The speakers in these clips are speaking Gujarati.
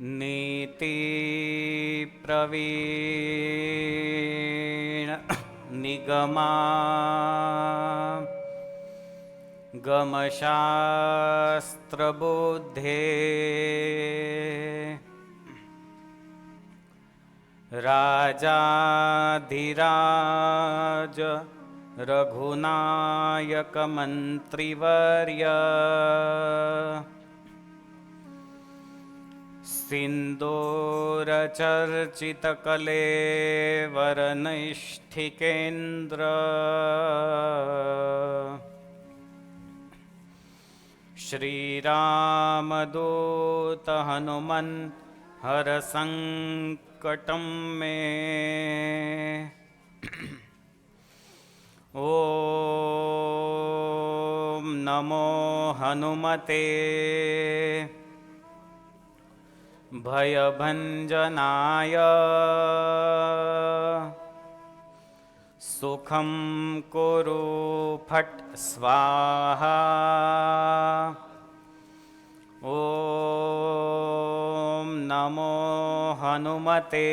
નીતિ પ્રવીણ નિગમા ગમશાસ્ત્ર બુદ્ધે રાજાધિરાજ રઘુનાયક મંત્રીવર્ય સિંદૂર ચર્ચિત કલેવર નૈષ્ઠિકેન્દ્ર શ્રીરામદૂત હનુમન હર સંકટં મે ઓમ નમો હનુમતે ભયભંજનાય સુખં કુરુ ફટ સ્વાહા ઓમ નમો હનુમતે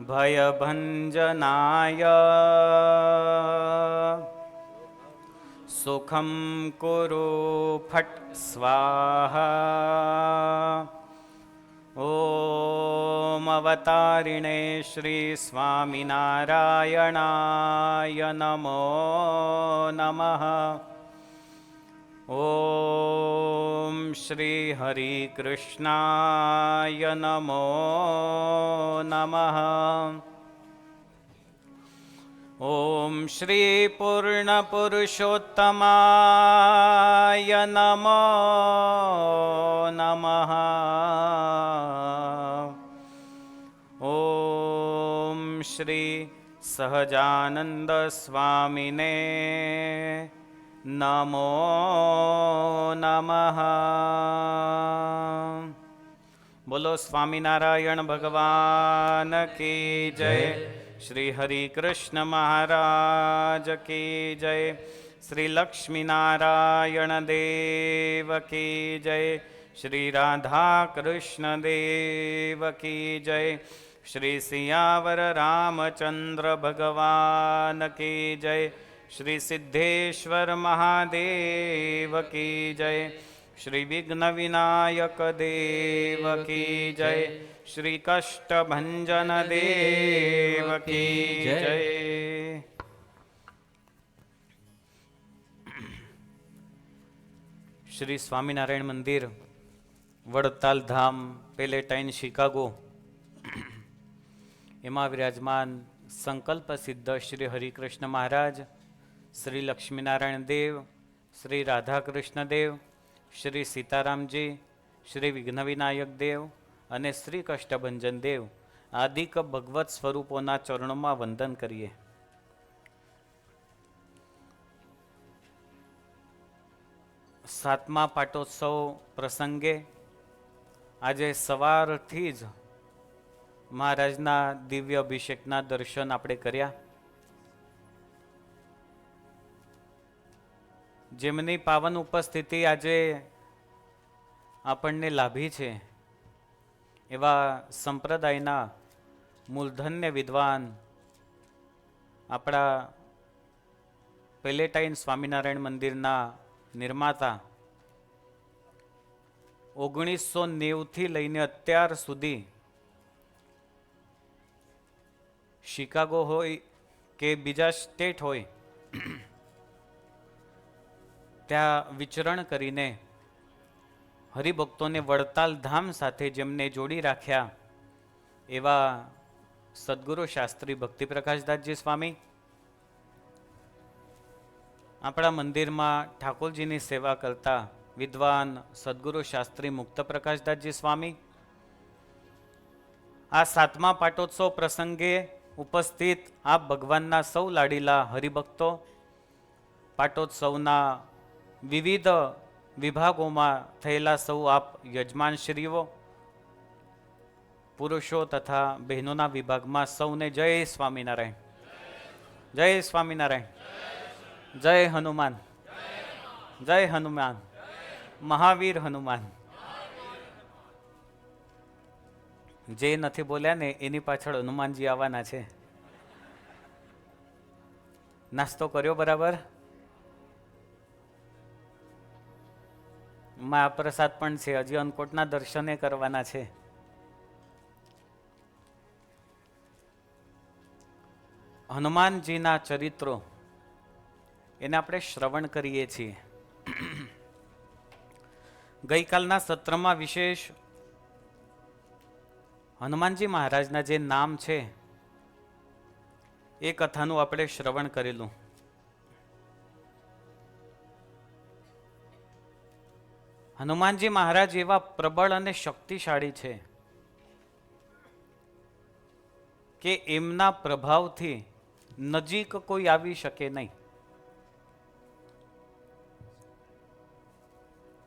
ભયભંજનાય સુખં કુરુ ફટ સ્વાહા ઓમ અવતારિણે શ્રી સ્વામિનારાયણાય નમો નમઃ ઓમ શ્રી હરિકૃષ્ણાય નમો નમઃ ઓમ શ્રી પૂર્ણપુરુષોત્તમાય નમો નમઃ ઓમ શ્રી સહજાનંદ સ્વામિને નમો નમઃ બોલો સ્વામિનારાયણ ભગવાન કી જય શ્રી હરિ કૃષ્ણ મહારાજ કી જય શ્રી લક્ષ્મીનારાયણ દેવ કી જય શ્રી રાધા કૃષ્ણ દેવ કી જય શ્રી સિયાવર રામચંદ્ર ભગવાન કી જય શ્રી સિદ્ધેશ્વર મહાદેવ કી જય શ્રી વિઘ્ન વિનાયક દેવ કી જય શ્રી કષ્ટભંજન દેવ કી જય શ્રી સ્વામિનારાયણ મંદિર વડતાલ ધામ પેલેટાઇન શિકાગો એમાં વિરાજમાન સંકલ્પ સિદ્ધ શ્રી હરિકૃષ્ણ મહારાજ શ્રી લક્ષ્મીનારાયણ દેવ શ્રી રાધાકૃષ્ણ દેવ શ્રી સીતારામજી શ્રી વિઘ્ન વિનાયક દેવ અને શ્રી કષ્ટભંજન દેવ આદિક ભગવત સ્વરૂપોના ચરણોમાં વંદન કરીએ. સાતમા પાટોત્સવ પ્રસંગે આજે સવારથી જ મહારાજના દિવ્ય અભિષેકના દર્શન આપણે કર્યા. જેમની પાવન ઉપસ્થિતિ આજે આપણને લાભી છે એવા સંપ્રદાયના મૂર્ધન્ય વિદ્વાન આપણા પેલેટાઇન સ્વામિનારાયણ મંદિરના નિર્માતા 1990થી લઈને અત્યાર સુધી શિકાગો હોય કે બીજા સ્ટેટ હોય ત્યાં વિચરણ કરીને હરિભક્તોને વડતાલ ધામ સાથે જેમને જોડી રાખ્યા એવા સદગુરુ શાસ્ત્રી ભક્તિ પ્રકાશદાસજી સ્વામી, આપણા મંદિરમાં ઠાકોરજીની સેવા કરતા વિદ્વાન સદગુરુ શાસ્ત્રી મુક્ત પ્રકાશદાસજી સ્વામી, આ સાતમા પાટોત્સવ પ્રસંગે ઉપસ્થિત આપ ભગવાનના સૌ લાડીલા હરિભક્તો, પાટોત્સવના વિવિધ વિભાગોમાં થયેલા સૌ આપ યજમાનશ્રીઓ, પુરુષો તથા બહેનોના વિભાગમાં સૌને જય સ્વામિનારાયણ. જય સ્વામિનારાયણ. જય હનુમાન. જય હનુમાન. મહાવીર હનુમાન. જે નથી બોલ્યા ને એની પાછળ હનુમાનજી આવવાના છે. નાસ્તો કર્યો બરાબર? મહાપ્રસાદ પણ છે, હજી અન્નકોટના દર્શને કરવાના છે. હનુમાનજીના ચરિત્રો એને આપણે શ્રવણ કરીએ છીએ. ગઈકાલના સત્રમાં વિશેષ હનુમાનજી મહારાજના જે નામ છે એ કથાનું આપણે શ્રવણ કરેલું. હનુમાનજી મહારાજ એવા પ્રબળ અને શક્તિશાળી છે કે એમના પ્રભાવથી નજીક કોઈ આવી શકે નહીં.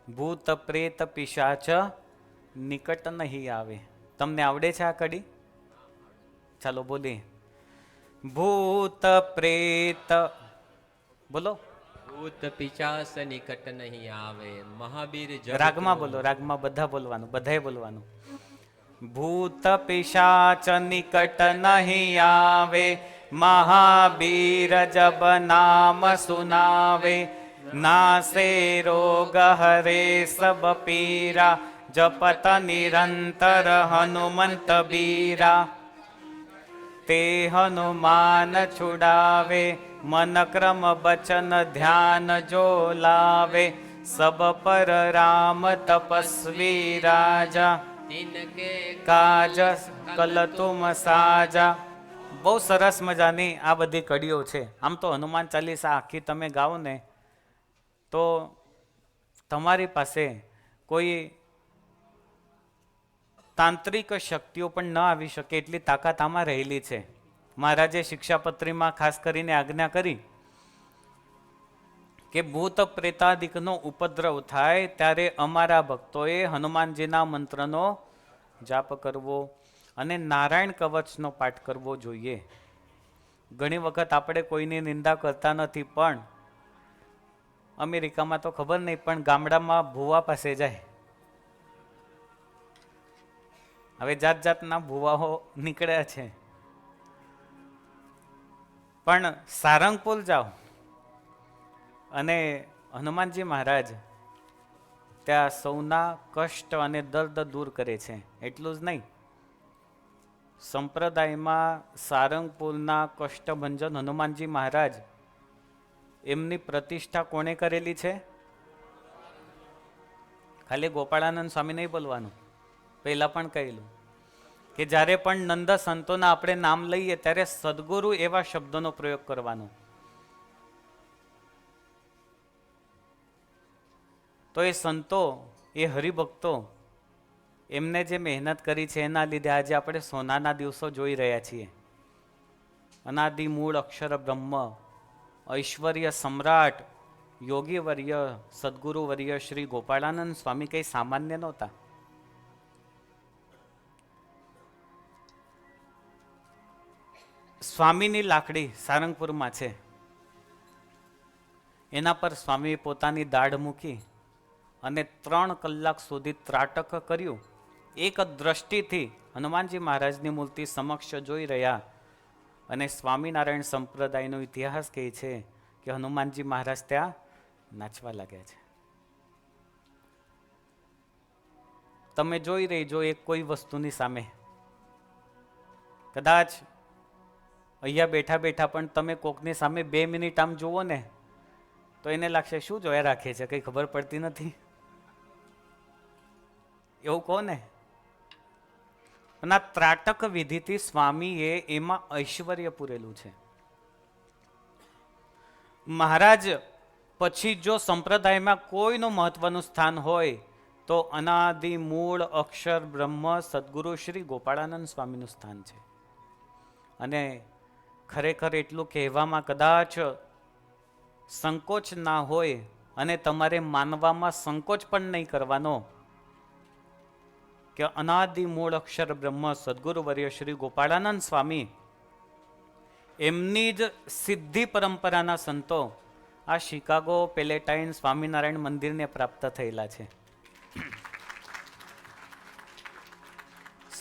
ભૂત પ્રેત પિશાચ નિકટ નહીં આવે. તમને આવડે છે આ કડી? ચાલો બોલીએ. ભૂત પ્રેત, બોલો. ભૂત પિશાચ નિકટ નહીં આવે, મહાવીર રાગમાં બોલો, રાગમાં બધા બોલવાનું, બધાએ બોલવાનું. ભૂત પિશાચ નિકટ નહીં આવે, મહાવીર જબ નામ સુનાવે, નાસે રોગ હરે સબ પીરા, જપત નિરંતર હનુમંત બીરા. તે હનુમાન છુડાવે, મન ક્રમ બચન ધ્યાન જો લાવે, સબ પર રામ તપસ્વી રાજા, તિનકે કાજ કલ તુમ સાજા. બહુ સરસ મજાની આ બધી કડીઓ છે. આમ તો હનુમાન ચાલીસા આખી તમે ગાઓ ને તો તમારી પાસે કોઈ તાંત્રિક શક્તિઓ પણ ન આવી શકે એટલી તાકાત આમાં રહેલી છે. મહારાજે શિક્ષાપત્રીમાં ખાસ કરીને આજ્ઞા કરી કે ભૂત પ્રેતાદિકનો ઉપદ્રવ થાય ત્યારે અમારા ભક્તોએ હનુમાનજીના મંત્રનો જાપ કરવો અને નારાયણ કવચનો પાઠ કરવો જોઈએ. ઘણી વખત આપણે કોઈની નિંદા કરતા નથી, પણ અમેરિકામાં તો ખબર નહીં, પણ ગામડામાં ભૂવા પાસે જાય. હવે જાત જાતના ભૂવાઓ નીકળ્યા છે, પણ સારંગપુર જાઓ અને હનુમાનજી મહારાજ ત્યાં સૌના કષ્ટ અને દર્દ દૂર કરે છે. એટલું જ નહીં, સંપ્રદાયમાં સારંગપુરના કષ્ટભંજન હનુમાનજી મહારાજ એમની પ્રતિષ્ઠા કોણે કરેલી છે? ખાલી ગોપાળાનંદ સ્વામી નહીં બોલવાનું, પહેલા પણ કહેલું કે જ્યારે પણ નંદ સંતોના આપણે નામ લઈએ ત્યારે સદગુરુ એવા શબ્દોનો પ્રયોગ કરવાનો. તો એ સંતો, એ હરિભક્તો, એમને જે મહેનત કરી છે એના લીધે આજે આપણે સોનાના દિવસો જોઈ રહ્યા છીએ. અનાદિ મૂળ અક્ષર બ્રહ્મ, ઐશ્વર્ય સમ્રાટ, યોગી વર્ય, સદગુરુ વર્ય શ્રી ગોપાળાનંદ સ્વામી કંઈ સામાન્ય નહોતા. સ્વામીની લાકડી સારંગપુરમાં છે, એના પર સ્વામીએ પોતાની દાઢ મૂકી અને 3 કલાક સુધી ત્રાટક કર્યું. એક દ્રષ્ટિથી હનુમાનજી મહારાજની મૂર્તિ સમક્ષ જોઈ રહ્યા અને સ્વામિનારાયણ સંપ્રદાયનો ઇતિહાસ કહે છે કે હનુમાનજી મહારાજ ત્યાં નાચવા લાગ્યા છે. તમે જોઈ રહીજો એક કોઈ વસ્તુની સામે, કદાચ અહીંયા બેઠા બેઠા પણ તમે કોકની સામે 2 મિનિટ આમ જુઓ ને તો એને લાગશે શું જોયા રાખે છે, કંઈ ખબર પડતી નથી, એવું કહો ને. અને આ ત્રાટક વિધિથી સ્વામીએ એમાં ઐશ્વર્ય પૂરેલું છે. મહારાજ પછી જો સંપ્રદાયમાં કોઈનું મહત્વનું સ્થાન હોય તો અનાદિ મૂળ અક્ષર બ્રહ્મ સદગુરુ શ્રી ગોપાળાનંદ સ્વામીનું સ્થાન છે. અને ખરેખર એટલું કહેવામાં કદાચ સંકોચ ના હોય અને તમારે માનવામાં સંકોચ પણ નહીં કરવાનો કે અનાદિ મૂળ અક્ષર બ્રહ્મ સદગુરુ વર્ય શ્રી ગોપાળાનંદ સ્વામી, એમની જ સિદ્ધિ પરંપરાના સંતો આ શિકાગો પેલેટાઇન સ્વામિનારાયણ મંદિરને પ્રાપ્ત થયેલા છે.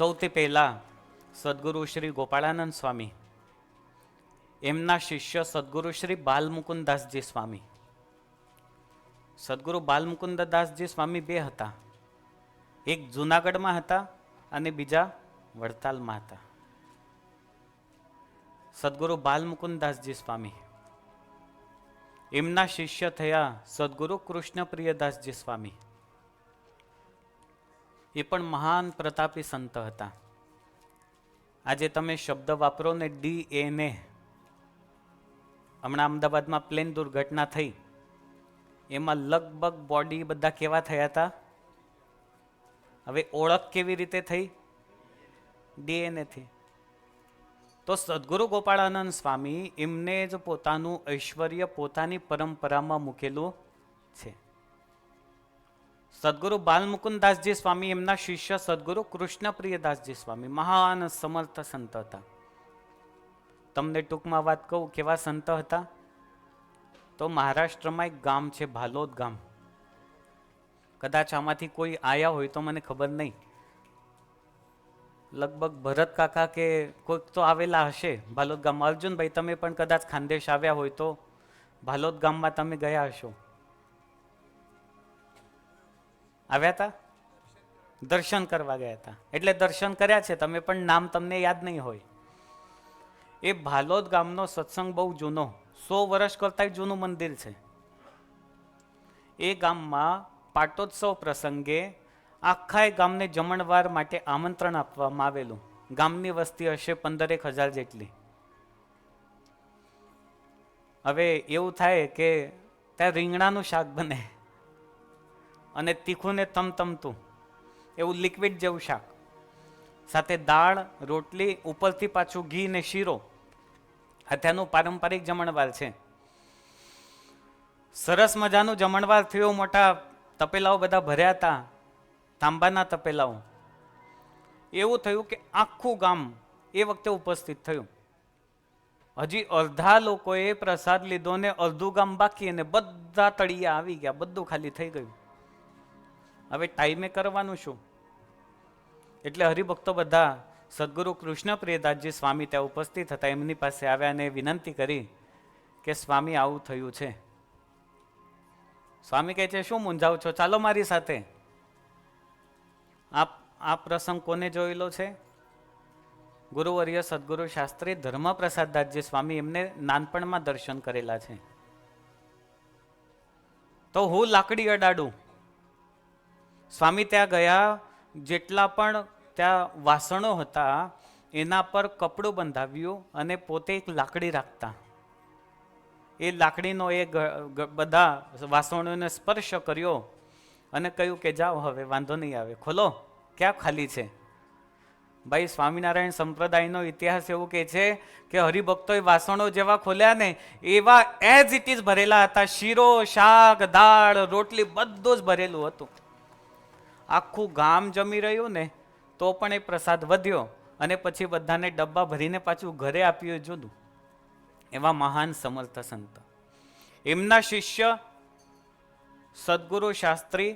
સૌથી પહેલા સદગુરુ શ્રી ગોપાળાનંદ સ્વામી, એમના શિષ્ય સદગુરુ શ્રી બાલમુકુદાસજી સ્વામી. સદગુરુ બાલમુકુદાસજી સ્વામી બે હતા, એક જુનાગઢમાં હતા અને બીજા વડતાલમાં હતા. સદગુરુ બાલમુકુદાસજી સ્વામી, એમના શિષ્ય થયા સદગુરુ કૃષ્ણપ્રિયદાસજી સ્વામી. એ પણ મહાન પ્રતાપી સંત હતા. આજે તમે શબ્દ વાપરો ને DNA, હમણાં અમદાવાદમાં પ્લેન દુર્ઘટના થઈ, એમાં લગભગ બોડી બધા કેવા થયા હતા? હવે ઓળખ કેવી રીતે થઈ? DNA થી. તો સદગુરુ ગોપાળાનંદ સ્વામી એમને જ પોતાનું ઐશ્વર્ય પોતાની પરંપરામાં મૂકેલું છે. સદગુરુ બાલમુકુદાસજી સ્વામી, એમના શિષ્ય સદગુરુ કૃષ્ણપ્રિયદાસજી સ્વામી મહાન સમર્થ સંત હતા. તમને ટૂંકમાં વાત કહું કેવા સંત હતા? તો મહારાષ્ટ્રમાં એક ગામ છે ભાલોદ ગામ, કદાચ આમાંથી કોઈ આયા હોય તો મને ખબર નહીં, લગભગ ભરત કાકા કે કોઈક તો આવેલા હશે ભાલોદ ગામમાં. અર્જુનભાઈ તમે પણ કદાચ ખાનદેશ આવ્યા હોય તો ભાલોદ ગામમાં તમે ગયા હશો. આવ્યા હતા? દર્શન કરવા ગયા હતા, એટલે દર્શન કર્યા છે તમે, પણ નામ તમને યાદ નહીં હોય. એ ભાલોદ ગામનો સત્સંગ બહુ જૂનો, 100 વર્ષ કરતા જૂનું મંદિર છે. એ ગામમાં પાટોત્સવ પ્રસંગે આખા ગામને જમણવાર માટે આમંત્રણ આપવામાં આવેલું. ગામની વસ્તી હશે 15,000 જેટલી. હવે એવું થાય કે ત્યાં રીંગણાનું શાક બને અને તીખું ને તમતમતું એવું લિક્વિડ જેવું શાક, સાથે દાળ, રોટલી, ઉપરથી પાછું ઘી ને શીરો. અત્યારનું પારંપરિક જમણવાર છે. સરસ મજાનું જમણવાર થયું. મોટા તપેલાઓ બધા ભર્યા હતા, તાંબાના તપેલાઓ. એવું થયું કે આખું ગામ એ વખતે ઉપસ્થિત થયું. હજી અડધા લોકોએ પ્રસાદ લીધો ને અડધું ગામ બાકી, અને બધા તળિયા આવી ગયા, બધું ખાલી થઈ ગયું. હવે ટાઈમે કરવાનું શું? એટલે હરિભક્તો બધા સદગુરુ કૃષ્ણપ્રિયદાસજી સ્વામી ત્યાં ઉપસ્થિત હતા, એમની પાસે આવ્યા અને વિનંતી કરી કે સ્વામી આવું થયું છે. સ્વામી કહે છે શું મૂંઝાવ છો, ચાલો મારી સાથે. આ પ્રસંગ કોને જોયેલો છે? ગુરુવર્ય સદગુરુ શાસ્ત્રી ધર્મપ્રસાદદાસજી સ્વામી, એમને નાનપણમાં દર્શન કરેલા છે. તો હું લાકડી અડાડું. સ્વામી ત્યાં ગયા, જેટલા પણ ત્યાં વાસણો હતા એના પર કપડું બંધાવ્યું અને પોતે એક લાકડી રાખતા. એ લાકડીનો એ બધા વાસણોને સ્પર્શ કર્યો અને કહ્યું કે જાઓ હવે વાંધો નહીં આવે, ખોલો, ક્યાં ખાલી છે. ભાઈ સ્વામિનારાયણ સંપ્રદાયનો ઇતિહાસ એવું કહે છે કે હરિભક્તોએ વાસણો જેવા ખોલ્યા ને એવા એઝ ઇટ ઇઝ ભરેલા હતા. શીરો, શાક, દાળ, રોટલી બધું જ ભરેલું હતું. આખું ગામ જમી રહ્યું ને તો પણ એ પ્રસાદ વધ્યો અને પછી બધાને ડબ્બા ભરીને પાછું ઘરે આપ્યું જુદું. એવા મહાન સમર્થ સંત. એમના શિષ્ય સદગુરુ શાસ્ત્રી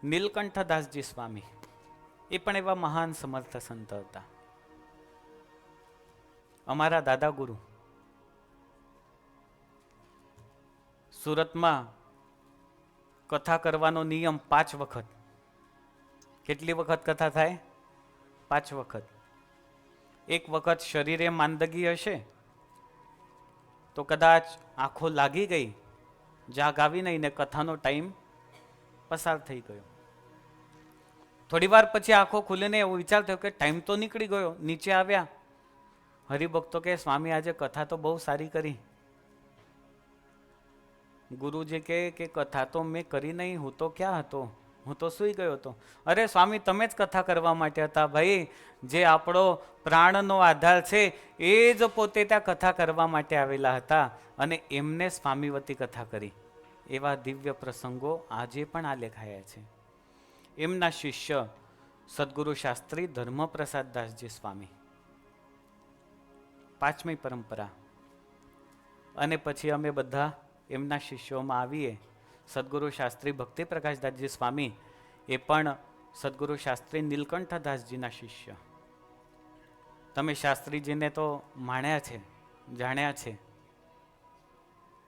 નીલકંઠદાસજી સ્વામી, એ પણ એવા મહાન સમર્થ સંત હતા. અમારા દાદા ગુરુ સુરતમાં કથા કરવાનો નિયમ 5 વખત. કેટલી વખત કથા થાય? 5 વખત. એક વખત શરીરે માંદગી હશે તો કદાચ આંખો લાગી ગઈ, જાગ આવી નહીં ને કથાનો ટાઈમ પસાર થઈ ગયો. થોડી વાર પછી આંખો ખુલીને એવો વિચાર થયો કે ટાઈમ તો નીકળી ગયો. નીચે આવ્યા, હરિભક્તો કે સ્વામી આજે કથા તો બહુ સારી કરી. ગુરુજી કે કથા તો મેં કરી નહીં, હું તો ક્યાં હતો, હું તો સૂઈ ગયો હતો. અરે સ્વામી તમે જ કથા કરવા માટે હતા. ભાઈ જે આપણો પ્રાણનો આધાર છે એ જ પોતે ત્યાં કથા કરવા માટે આવેલા હતા અને એમને સ્વામીવતી કથા કરી. એવા દિવ્ય પ્રસંગો આજે પણ આલેખાયા છે. એમના શિષ્ય સદગુરુ શાસ્ત્રી ધર્મપ્રસાદદાસજી સ્વામી, 5મી પરંપરા. અને પછી અમે બધા એમના શિષ્યોમાં આવીએ. સદગુરુ શાસ્ત્રી ભક્તિ પ્રકાશદાસજી સ્વામી, એ પણ સદગુરુ શાસ્ત્રી નીલકંઠદાસજીના શિષ્ય. તમે શાસ્ત્રીજીને તો માણ્યા છે, જાણ્યા છે,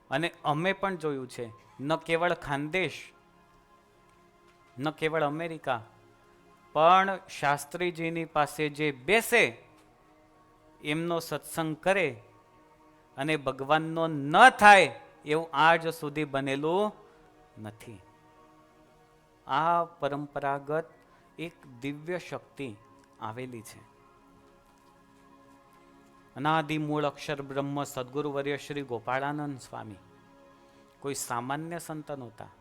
અને અમે પણ જોયું છે. ન કેવળ ખાનદેશ, ન કેવળ અમેરિકા, પણ શાસ્ત્રીજીની પાસે જે બેસે એમનો સત્સંગ કરે અને ભગવાનનો ન થાય એવું આજ સુધી બનેલું નથી. આ પરંપરાગત એક દિવ્ય શક્તિ આવેલી છે. અનાદિ મૂળ અક્ષર બ્રહ્મ સદગુરુ વર્ય શ્રી ગોપાળાનંદ સ્વામી કોઈ સામાન્ય સંત નહોતા.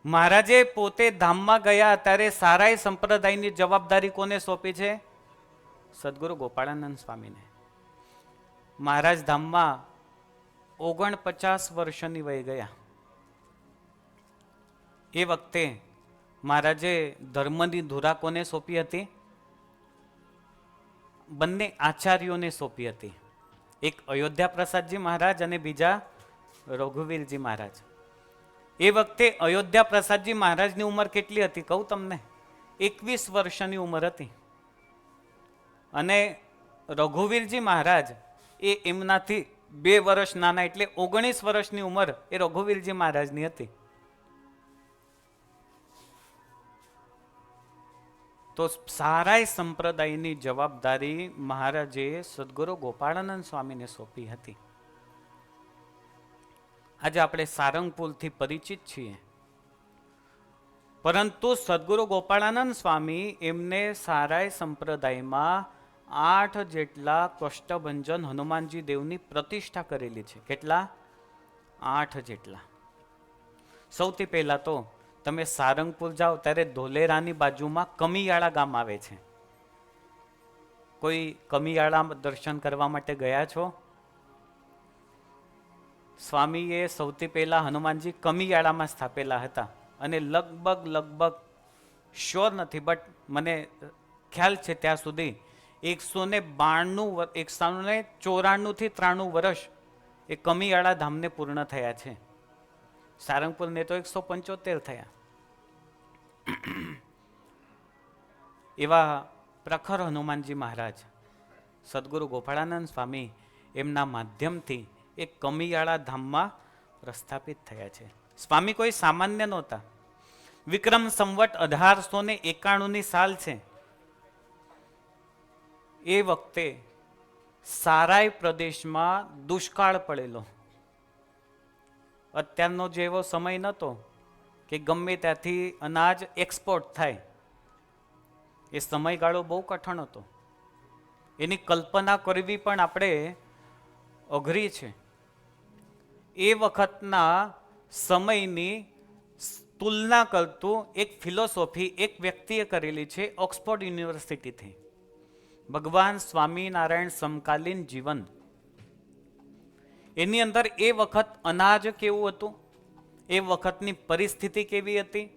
મહારાજે પોતે ધામમાં ગયા ત્યારે સારાય સંપ્રદાયની જવાબદારી કોને સોંપી છે? સદગુરુ ગોપાળાનંદ સ્વામીને. મહારાજ ધામમાં 49 વર્ષની વય ગયા. એ વખતે મહારાજે ધર્મની ધુરા કોને સોંપી હતી? બંને આચાર્યોને સોંપી હતી. એક અયોધ્યા પ્રસાદજી મહારાજ અને બીજા રઘુવીરજી મહારાજ. એ વખતે અયોધ્યા પ્રસાદજી મહારાજની ઉંમર કેટલી હતી કહું તમને? 21 વર્ષની ઉંમર હતી. અને રઘુવીરજી મહારાજ એ એમનાથી 2 વર્ષ નાના, એટલે 19 વર્ષની ઉંમર એ રઘુવીરજી મહારાજની હતી. તો સારાય સંપ્રદાયની જવાબદારી મહારાજે સદગુરુ ગોપાળાનંદ સ્વામીને સોંપી હતી. આજે આપણે સારંગપુરથી પરિચિત છીએ, પરંતુ સદગુરુ ગોપાળાનંદ સ્વામી એમને સારાય સંપ્રદાયમાં 8 જેટલા કષ્ટભંજન હનુમાનજી દેવની પ્રતિષ્ઠા કરેલી છે. કેટલા? 8 જેટલા. સૌથી પહેલા તો તમે સારંગપુર જાઓ ત્યારે ધોલેરાની બાજુમાં કમિયાળા ગામ આવે છે. કોઈ કમિયાળા દર્શન કરવા માટે ગયા છો? સ્વામીએ સૌથી પહેલા હનુમાનજી કમિયાળામાં સ્થાપેલા હતા. અને લગભગ શ્યોર નથી, બટ મને ખ્યાલ છે ત્યાં સુધી 194 થી 93 વર્ષ એ કમિયાળા ધામને પૂર્ણ થયા છે. સારંગપુરને તો 175 થયા. એવા પ્રખર હનુમાનજી મહારાજ સદગુરુ ગોપાળાનંદ સ્વામી એમના માધ્યમથી એક કમિયાળા ધામમાં પ્રસ્થાપિત થયા છે. સ્વામી કોઈ સામાન્ય નહોતા. વિક્રમ સંવત 1891 સાલ છે. એ વખતે સારાય પ્રદેશમાં દુષ્કાળ પડેલો. અત્યારનો જેવો સમય નહોતો કે ગમે ત્યાંથી અનાજ એક્સપોર્ટ થાય. એ સમયગાળો બહુ કઠણ હતો. એની કલ્પના કરવી પણ આપણે અઘરી છે. એ વખતના સમયની તુલના કરતું એક ફિલોસોફી એક વ્યક્તિએ કરેલી છે ઓક્સફોર્ડ યુનિવર્સિટીથી. ભગવાન સ્વામિનારાયણ સમકાલીન જીવન. એની અંદર એ વખત અનાજ કેવું હતું, એ વખતની પરિસ્થિતિ કેવી હતી,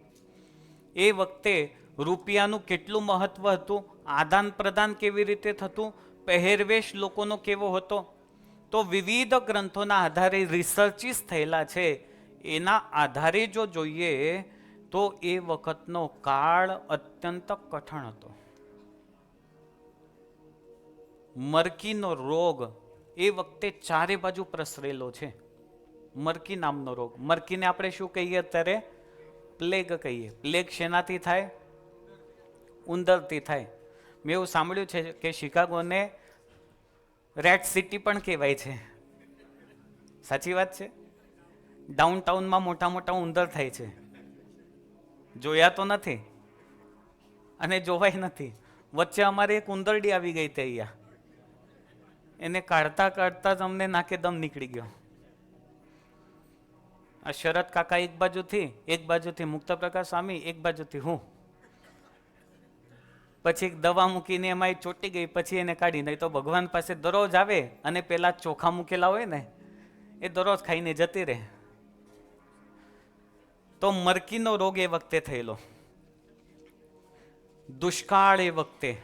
એ વખતે રૂપિયાનું કેટલું મહત્વ હતું, આદાન પ્રદાન કેવી રીતે થતું, પહેરવેશ લોકોનો કેવો હતો. તો વિવિધ ગ્રંથોના આધારે રિસર્ચિસ થયેલા છે. એના આધારે જો જોઈએ તો એ વખતનો કાળ અત્યંત કઠણ હતો. મરકીનો રોગ એ વખતે ચારે બાજુ પ્રસરેલો છે. મરકી નામનો રોગ. મરકીને આપણે શું કહીએ અત્યારે? પ્લેગ કહીએ. પ્લેગ શેનાથી થાય? ઉંદરથી થાય. મેં એવું સાંભળ્યું છે કે શિકાગોને રેડ સિટી પણ કહેવાય છે. સાચી વાત છે? ડાઉનટાઉનમાં મોટા મોટા ઉંદર થાય છે. જોયા તો નથી અને જોવાય નથી. વચ્ચે અમારે એક ઉંદરડી આવી ગઈ હતી અહીંયા. એને કાઢતા કાઢતા જ અમને નાકે દમ નીકળી ગયો. આ શરદ કાકા એક બાજુથી મુક્ત પ્રકાશ સ્વામી, એક બાજુથી હું. પછી દવા મૂકીને એમાં ચોટી ગઈ, પછી એને કાઢી. નહીં તો ભગવાન પાસે દરરોજ આવે અને પેલા ચોખા મૂકેલા હોય ને એ દરરોજ ખાઈને જતી રહે. તો મરકીનો રોગ એ વખતે થયેલો. દુષ્કાળ એ વખતે.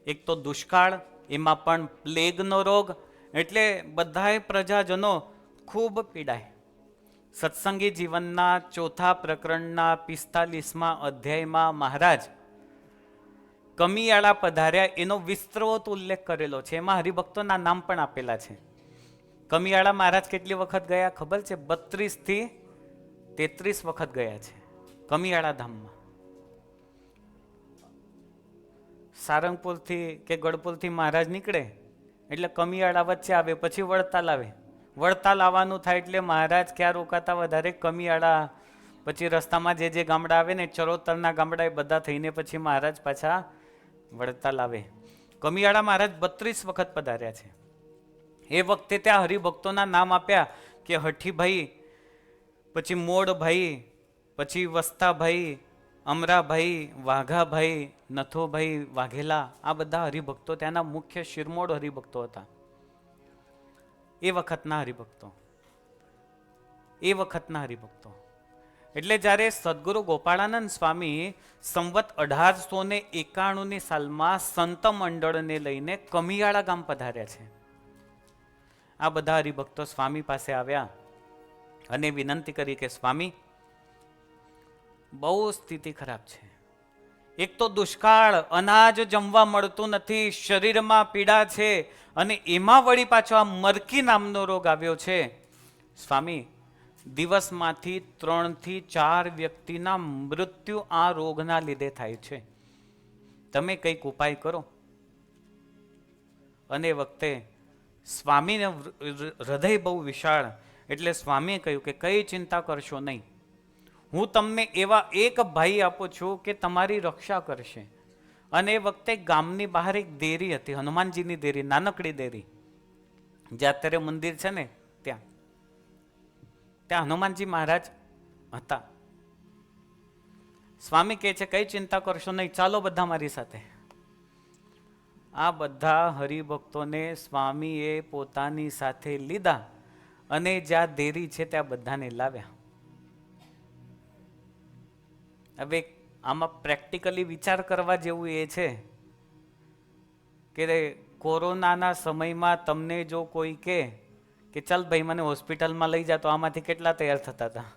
એક તો દુષ્કાળ, એમાં પણ પ્લેગનો રોગ, એટલે બધાય પ્રજાજનો ખૂબ પીડાય. સત્સંગી જીવનના 4થા પ્રકરણના 45મા અધ્યાયમાં મહારાજ કમિયાળા પધાર્યા એનો વિસ્તૃત ઉલ્લેખ કરેલો છે. એમાં હરિભક્તોના નામ પણ આપેલા છે. કમિયાળા મહારાજ કેટલી વખત ગયા ખબર છે? 32 થી 33 વખત ગયા છે કમિયાળા ધામમાં. સારંગપુરથી કે ગઢપુરથી મહારાજ નીકળે એટલે કમિયાળા વચ્ચે આવે, પછી વડતાલ આવે. વડતાલ આવવાનું થાય એટલે મહારાજ ક્યાં રોકાતા વધારે? કમિયાળા. પછી રસ્તામાં જે ગામડા આવે ને ચરોતરના ગામડા એ બધા થઈને પછી મહારાજ પાછા વડતાલ આવે. કમિયાળા મહારાજ 32 વખત પધાર્યા છે. એ વખતે ત્યાં હરિભક્તોના નામ આપ્યા કે હઠીભાઈ, પછી મોડભાઈ, પછી વસ્તાભાઈ, અમરાભાઈ, વાઘાભાઈ, નથોભાઈ વાઘેલા. આ બધા હરિભક્તો ત્યાંના મુખ્ય શિરમોડ હરિભક્તો હતા. એ વખતના હરિભક્તો. એટલે જ્યારે સદગુરુ ગોપાળાનંદ સ્વામી સંવત 1891 સાલમાં સંત મંડળને લઈને કમિયાળા ગામ પધાર્યા છે. આ બધા હરિભક્તો સ્વામી પાસે આવ્યા અને વિનંતી કરી કે સ્વામી, બહુ સ્થિતિ ખરાબ છે. એક તો દુષ્કાળ, અનાજ જમવા મળતું નથી, શરીરમાં પીડા છે, અને એમાં વળી પાછો આ મરકી નામનો રોગ આવ્યો છે. સ્વામી, દિવસમાંથી 3 થી 4 વ્યક્તિના મૃત્યુ આ રોગના લીધે થાય છે. તમે કંઈક ઉપાય કરો. અને વખતે સ્વામીને હૃદય બહુ વિશાળ, એટલે સ્વામીએ કહ્યું કે કઈ ચિંતા કરશો નહીં, હું તમને એવા એક ભાઈ આપું છું કે તમારી રક્ષા કરશે. અને એ વખતે ગામની બહાર એક દેરી હતી, હનુમાનજીની દેરી, નાનકડી દેરી, જ્યાં અત્યારે મંદિર છે ને ત્યાં હનુમાનજી મહારાજ હતા. સ્વામી કહે છે કઈ ચિંતા કરશો નહીં, ચાલો બધા મારી સાથે. આ બધા હરિભક્તોને સ્વામીએ પોતાની સાથે લીધા અને જ્યાં દેરી છે ત્યાં બધાને લાવ્યા. હવે આમાં પ્રેક્ટિકલી વિચાર કરવા જેવું એ છે કે કોરોનાના સમયમાં તમને જો કોઈ કહે કે ચાલ ભાઈ મને હોસ્પિટલમાં લઈ જા, તો આમાંથી કેટલા તૈયાર થતા હતા?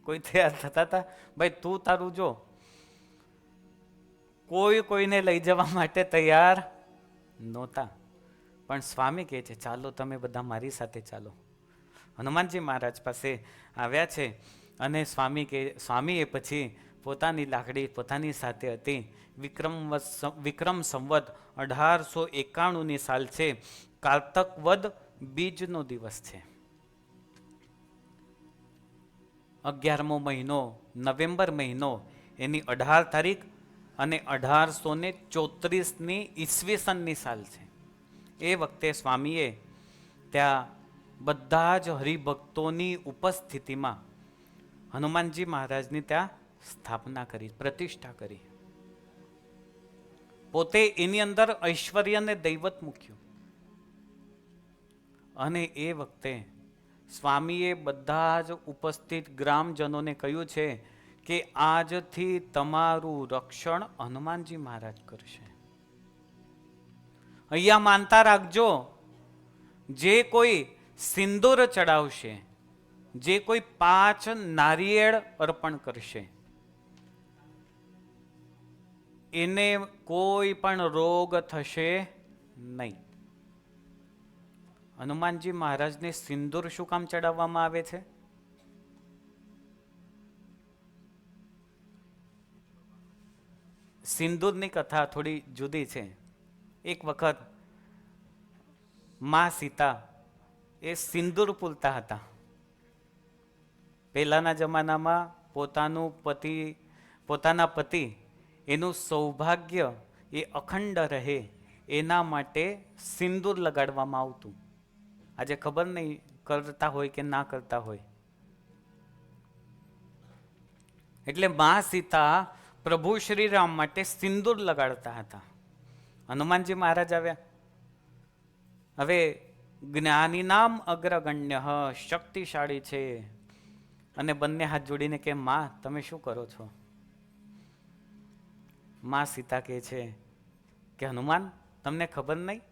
કોઈ તૈયાર થતા હતા? ભાઈ તું તારું જો. કોઈને લઈ જવા માટે તૈયાર નહોતા. પણ સ્વામી કહે છે ચાલો તમે બધા મારી સાથે ચાલો. હનુમાનજી મહારાજ પાસે આવ્યા છે અને સ્વામીએ પછી પોતાની લાકડી પોતાની સાથે હતી. વિક્રમ સંવત 1891 સાલ છે. કારતક વદ બીજનો દિવસ છે. 11મો મહિનો, નવેમ્બર મહિનો, એની 18 તારીખ અને 1834 ઈસવીસનની સાલ છે. એ વખતે સ્વામીએ ત્યાં બધા જ હરિભક્તોની ઉપસ્થિતિમાં હનુમાનજી મહારાજની ત્યાં સ્થાપના કરી, પ્રતિષ્ઠા કરી. પોતે એની અંદર ઐશ્વર્યને દૈવત મૂક્યું. અને એ વખતે સ્વામીએ બધા જ ઉપસ્થિત ગ્રામજનોને કહ્યું છે કે આજથી તમારું રક્ષણ હનુમાનજી મહારાજ કરશે. અહીંયા માનતા રાખજો, જે કોઈ સિંદૂર ચડાવશે, જે કોઈ 5 નારિયેળ અર્પણ કરશે, એને કોઈ પણ રોગ થશે નહીં. હનુમાનજી મહારાજને સિંદૂર શું કામ ચડાવવામાં આવે છે? સિંદૂરની કથા થોડી જુદી છે. એક વખત મા સીતા એ સિંદૂર પૂરતા હતા. પહેલાના જમાનામાં પોતાના પતિ એનું સૌભાગ્ય એ અખંડ રહે એના માટે સિંદૂર લગાડવામાં આવતું. આજે ખબર નહીં કરતા હોય કે ના કરતા હોય. એટલે મા સીતા પ્રભુ શ્રી રામ માટે સિંદૂર લગાડતા હતા. હનુમાનજી મહારાજ આવ્યા. હવે જ્ઞાની નામ અગ્રગણ્ય, શક્તિશાળી છે, અને બંને હાથ જોડીને કે માં તમે શું કરો છો? માં સીતા કહે છે કે હનુમાન તમને ખબર નહીં,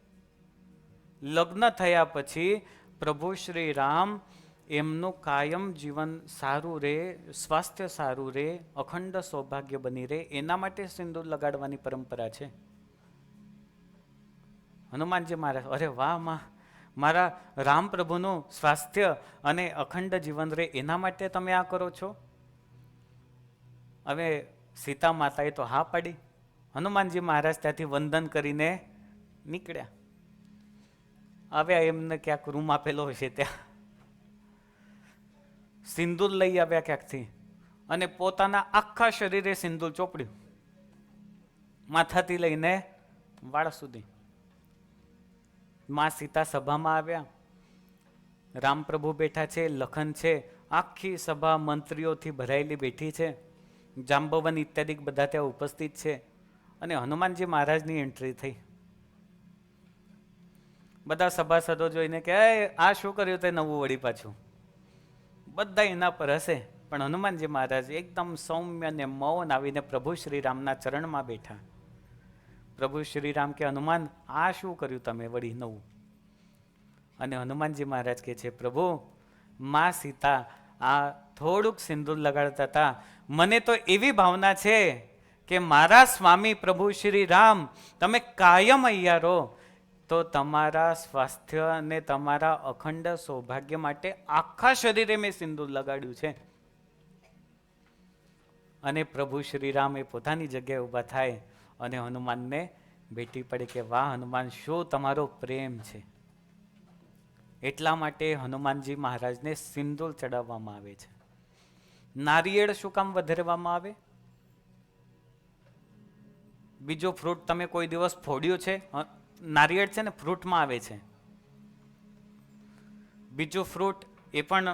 લગ્ન થયા પછી પ્રભુ શ્રી રામ એમનું કાયમ જીવન સારું રહે, સ્વાસ્થ્ય સારું રહે, અખંડ સૌભાગ્ય બની રહે, એના માટે સિંદૂર લગાડવાની પરંપરા છે. હનુમાનજી મહારાજ, અરે વાહ માં, મારા રામ પ્રભુનું સ્વાસ્થ્ય અને અખંડ જીવન રહે એના માટે તમે આ કરો છો. હવે સીતા માતાએ તો હા પાડી. હનુમાનજી મહારાજ ત્યાંથી વંદન કરીને નીકળ્યા. હવે એમને ક્યાંક રૂમ આપેલો હશે ત્યાં સિંદૂર લઈ આવ્યા ક્યાંકથી અને પોતાના આખા શરીરે સિંદૂર ચોપડ્યું, માથાથી લઈને વાળ સુધી. માં સીતા સભામાં આવ્યા, રામ પ્રભુ બેઠા છે, લખન છે, આખી સભા મંત્રીઓથી ભરાયેલી બેઠી છે, જાંબવન ઇત્યાદિ બધા ત્યાં ઉપસ્થિત છે અને હનુમાનજી મહારાજની એન્ટ્રી થઈ. બધા સભાસદો જોઈને કે આ શું કર્યું તે નવું વળી પાછું, બધા એના પર હશે. પણ હનુમાનજી મહારાજ એકદમ સૌમ્ય ને મૌન આવીને પ્રભુ શ્રીરામના ચરણમાં બેઠા. પ્રભુ શ્રીરામ કે હનુમાન આ શું કર્યું તમે વળી નવું? અને હનુમાનજી મહારાજ કે છે પ્રભુ, માં સીતા આ થોડુંક સિંદૂર લગાડતા હતા, મને તો એવી ભાવના છે કે મારા સ્વામી પ્રભુ શ્રી રામ તમે કાયમ અહીંયા રહો તો તમારા સ્વાસ્થ્ય અને તમારા અખંડ સૌભાગ્ય માટે આખા શરીરે મેં સિંદૂર લગાડ્યું છે. અને પ્રભુ શ્રીરામ એ પોતાની જગ્યાએ ઊભા થાય અને હનુમાનને ભેટી પડે કે વાહ હનુમાન, શું તમારો પ્રેમ છે. એટલા માટે હનુમાનજી મહારાજને સિંદૂર ચડાવવામાં આવે છે. નારિયેળ શું કામ વધારવામાં આવે? બીજો ફ્રૂટ તમે કોઈ દિવસ ફોડ્યું છે? નારિયેળ છે ને ફ્રૂટમાં આવે છે. બીજું ફ્રૂટ એ પણ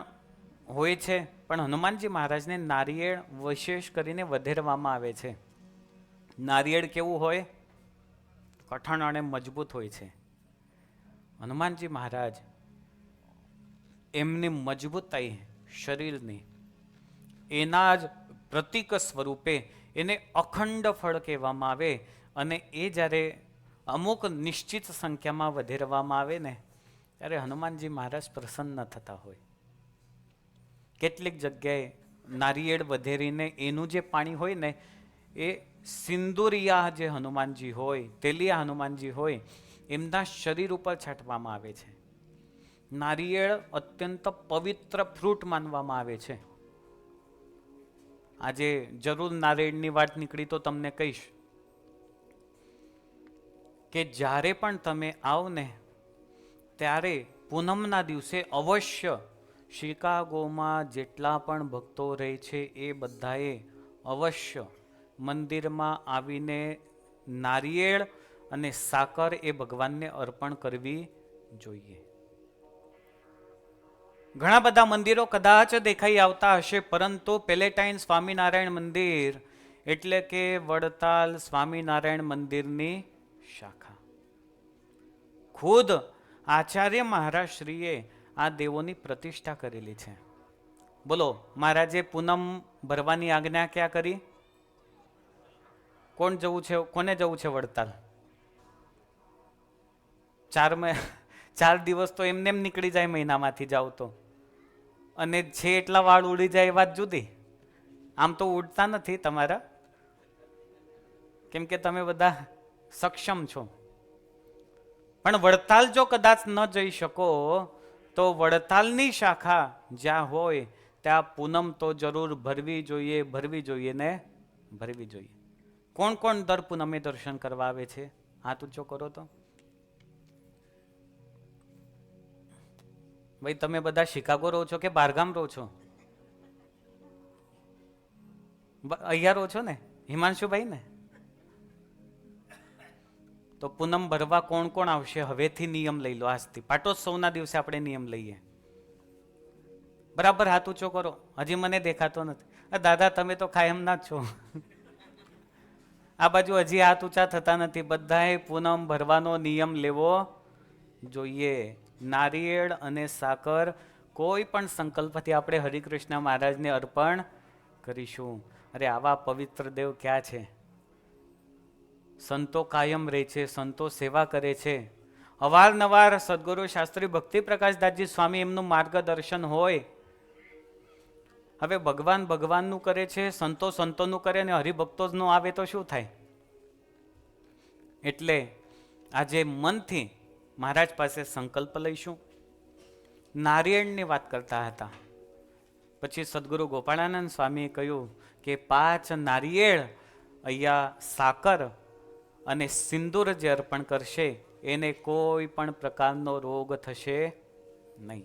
હોય છે, પણ હનુમાનજી મહારાજને નારિયેળ વિશેષ કરીને વધારવામાં આવે છે. નારિયેળ કેવું હોય? કઠણ અને મજબૂત હોય છે. હનુમાનજી મહારાજ એમની મજબૂતાઈ શરીરની એના જ પ્રતીક સ્વરૂપે એને અખંડ ફળ કહેવામાં આવે. અને એ જ્યારે અમુક નિશ્ચિત સંખ્યામાં વધારવામાં આવે ને ત્યારે હનુમાનજી મહારાજ પ્રસન્ન થતા હોય. કેટલીક જગ્યાએ નારિયેળ વધેરીને એનું જે પાણી હોય ને એ સિંદુરિયા જે હનુમાનજી હોય, તેલિયા હનુમાનજી હોય, એમના શરીર ઉપર છાંટવામાં આવે છે. નારિયેળ અત્યંત પવિત્ર ફ્રૂટ માનવામાં આવે છે. આજે જરૂર નારિયેળની વાત નીકળી તો તમને કહીશ કે જ્યારે પણ તમે આવો ને ત્યારે પૂનમના દિવસે અવશ્ય શિકાગોમાં જેટલા પણ ભક્તો રહે છે એ બધાએ અવશ્ય મંદિરમાં આવીને નારિયેળ અને સાકર એ ભગવાનને અર્પણ કરવી જોઈએ. ઘણા બધા મંદિરો કદાચ દેખાઈ આવતા હશે, પરંતુ પેલેટાઇન સ્વામિનારાયણ મંદિર એટલે કે વડતાલ સ્વામિનારાયણ મંદિરની શાખા. ખુદ આચાર્ય મહારાજ શ્રીએ આ દેવોની પ્રતિષ્ઠા કરેલી છે. બોલો, મહારાજે પૂનમ ભરવાની આજ્ઞા ક્યાં કરી? કોણ જવું છે? કોને જવું છે વડતાલ? 4 દિવસ તો એમને એમ નીકળી જાય મહિનામાંથી જાવ તો, અને છે એટલા વાળ ઉડી જાય એ વાત જુદી. આમ તો ઉડતા નથી તમારા, કેમ કે તમે બધા સક્ષમ છો. પણ વડતાલ જો કદાચ ન જઈ શકો તો વડતાલની શાખા જ્યાં હોય ત્યાં પૂનમ તો જરૂર ભરવી જોઈએ, ભરવી જોઈએ ને ભરવી જોઈએ. કોણ કોણ દર પૂનમે દર્શન કરવા આવે છે? હાથ ઊંચો કરો તો. ભાઈ તમે બધા શિકાગો રહો છો કે બહારગામ રહો છો? અહીંયા રહો છો ને હિમાંશુભાઈ ને? તો પૂનમ ભરવા કોણ કોણ આવશે? હવેથી નિયમ લઈ લો, આજથી પાટોત્સવના દિવસે આપણે નિયમ લઈએ. બરાબર હાથ ઊંચો કરો. હજી મને દેખાતો નથી. દાદા તમે તો કાયમના જ છો. આ બાજુ હજી હાથ ઊંચા થતા નથી. બધાએ પૂનમ ભરવાનો નિયમ લેવો જોઈએ. નારિયેળ અને સાકર કોઈ પણ સંકલ્પથી આપણે હરિકૃષ્ણ મહારાજને અર્પણ કરીશું. અરે આવા પવિત્ર દેવ ક્યાં છે? સંતો કાયમ રહે છે, સંતો સેવા કરે છે. અવારનવાર સદગુરુ શાસ્ત્રી ભક્તિ પ્રકાશદાસજી સ્વામી એમનું માર્ગદર્શન હોય. હવે ભગવાન ભગવાનનું કરે છે, સંતો સંતોનું કરે અને હરિભક્તો જ ન આવે તો શું થાય? એટલે આજે મનથી મહારાજ પાસે સંકલ્પ લઈશું. નારિયેળની વાત કરતા હતા. પછી સદગુરુ ગોપાળાનંદ સ્વામીએ કહ્યું કે 5 નારિયેળ અહીંયા સાકર અને સિંદૂર જે અર્પણ કરશે એને કોઈ પણ પ્રકારનો રોગ થશે નહીં.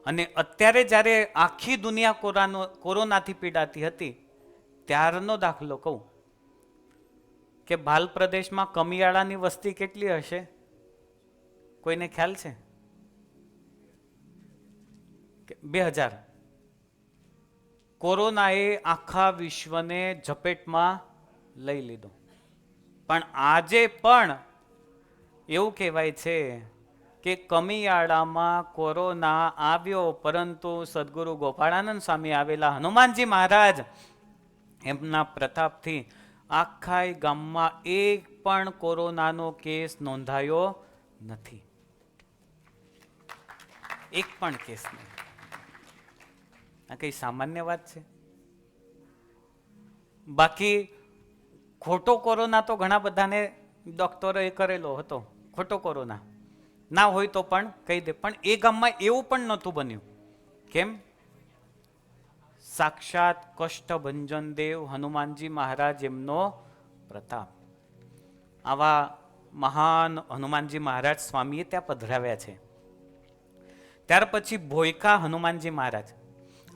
અને અત્યારે જ્યારે આખી દુનિયા કોરોનાથી પીડાતી હતી ત્યારનો દાખલો કહું કે ભાલ પ્રદેશમાં કમિયાળાની વસ્તી કેટલી હશે? કોઈને ખ્યાલ છે? 2000. કોરોનાએ આખા વિશ્વને ઝપેટમાં લઈ લીધો. પણ આજે પણ એવું કહેવાય છે કે કમિયાળામાં કોરોના આવ્યો, પરંતુ સદગુરુ ગોપાળાનંદ સ્વામી આવેલા હનુમાનજી મહારાજ એમના પ્રતાપથી આખા ગામમાં એક પણ કોરોનાનો કેસ નોંધાયો નથી. એક પણ કેસ નહીં. આ કઈ સામાન્ય વાત છે? બાકી ખોટો કોરોના તો ઘણા બધાને ડોક્ટરોએ કરેલો હતો. ખોટો કોરોના ના હોય તો પણ કહી દે, પણ એ ગામમાં એવું પણ નહોતું બન્યું. કેમ? સાક્ષાત કષ્ટભંજન દેવ હનુમાનજી મહારાજ એમનો પ્રતાપ. આવા મહાન હનુમાનજી મહારાજ સ્વામીએ ત્યાં પધરાવ્યા છે. ત્યાર પછી ભોયકા હનુમાનજી મહારાજ.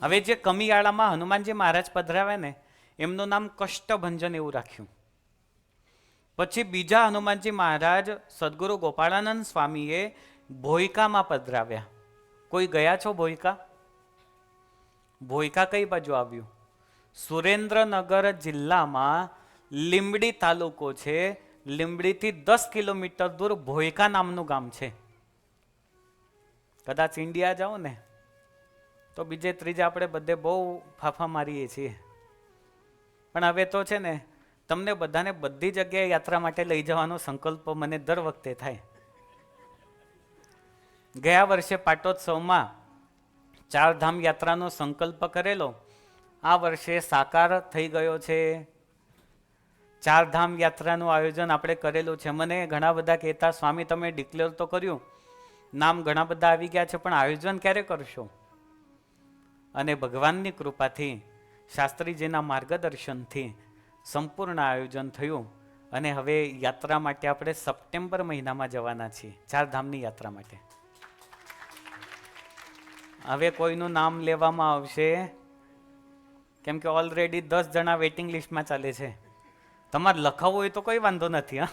હવે જે કમિયાળામાં હનુમાનજી મહારાજ પધરાવ્યા ને એમનું નામ કષ્ટભંજન એવું રાખ્યું. પછી બીજા હનુમાનજી મહારાજ સદગુરુ ગોપાળાનંદ સ્વામીએ ભોયકામાં પધરાવ્યા. કોઈ ગયા છો ભોયકા? ભોયકા કઈ બાજુ આવ્યું? સુરેન્દ્રનગર જિલ્લામાં લીંબડી તાલુકો છે. લીંબડીથી 10 કિલોમીટર દૂર ભોયકા નામનું ગામ છે. કદાચ ઇન્ડિયા જાઓ ને તો બીજે ત્રીજે આપણે બધે બહુ ફાફા મારીએ છીએ. પણ હવે તો છે ને તમને બધાને બધી જગ્યાએ યાત્રા માટે લઈ જવાનો સંકલ્પ મને દર વખતે થાય. ગયા વર્ષે પાટોત્સવમાં 4 ધામ યાત્રાનો સંકલ્પ કરેલો. આ વર્ષે સાકાર થઈ ગયો છે. 4 ધામ યાત્રાનું આયોજન આપણે કરેલું છે. મને ઘણા બધા કહેતા, સ્વામી તમે ડિક્લેર તો કર્યું, નામ ઘણા બધા આવી ગયા છે, પણ આયોજન ક્યારે કરશો? અને ભગવાનની કૃપાથી શાસ્ત્રીજીના માર્ગદર્શનથી સંપૂર્ણ આયોજન થયું. અને હવે યાત્રા માટે આપણે સપ્ટેમ્બર મહિનામાં જવાના છીએ, 4 ધામની યાત્રા માટે. હવે કોઈનું નામ લેવામાં આવશે, કેમ કે ઓલરેડી 10 જણા વેઇટિંગ લિસ્ટમાં ચાલે છે. તમારે લખાવવું હોય તો કોઈ વાંધો નથી. હા,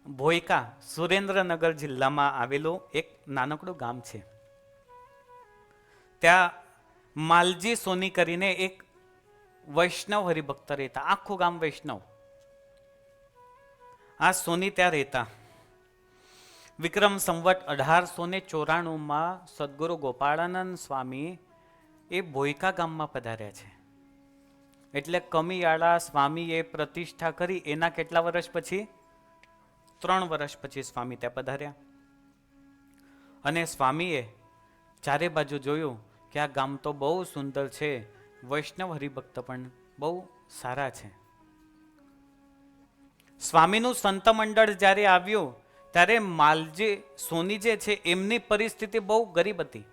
ભોયકા સુરેન્દ્રનગર જિલ્લામાં આવેલું એક નાનકડું ગામ છે. ત્યાં માલજી સોની કરીને એક વૈષ્ણવ હરિભક્ત રહેતા. આખું ગામ વૈષ્ણવ. આ સોની ત્યાં રહેતા. વિક્રમ સંવત 1894માં સદગુરુ ગોપાળાનંદ સ્વામી એ ભોયકા ગામમાં પધાર્યા છે. એટલે કમિયાળા સ્વામીએ પ્રતિષ્ઠા કરી એના કેટલા વર્ષ પછી? 3 વર્ષ પછી સ્વામી ત્યાં પધાર્યા. અને સ્વામીએ ચારે બાજુ જોયું કે આ ગામ તો બહુ સુંદર છે, વૈષ્ણવ હરિભક્ત પણ બહુ સારા છે. સ્વામીનું સંત મંડળ જ્યારે આવ્યું ત્યારે માલજી સોની જે છે એમની પરિસ્થિતિ બહુ ગરીબ હતી.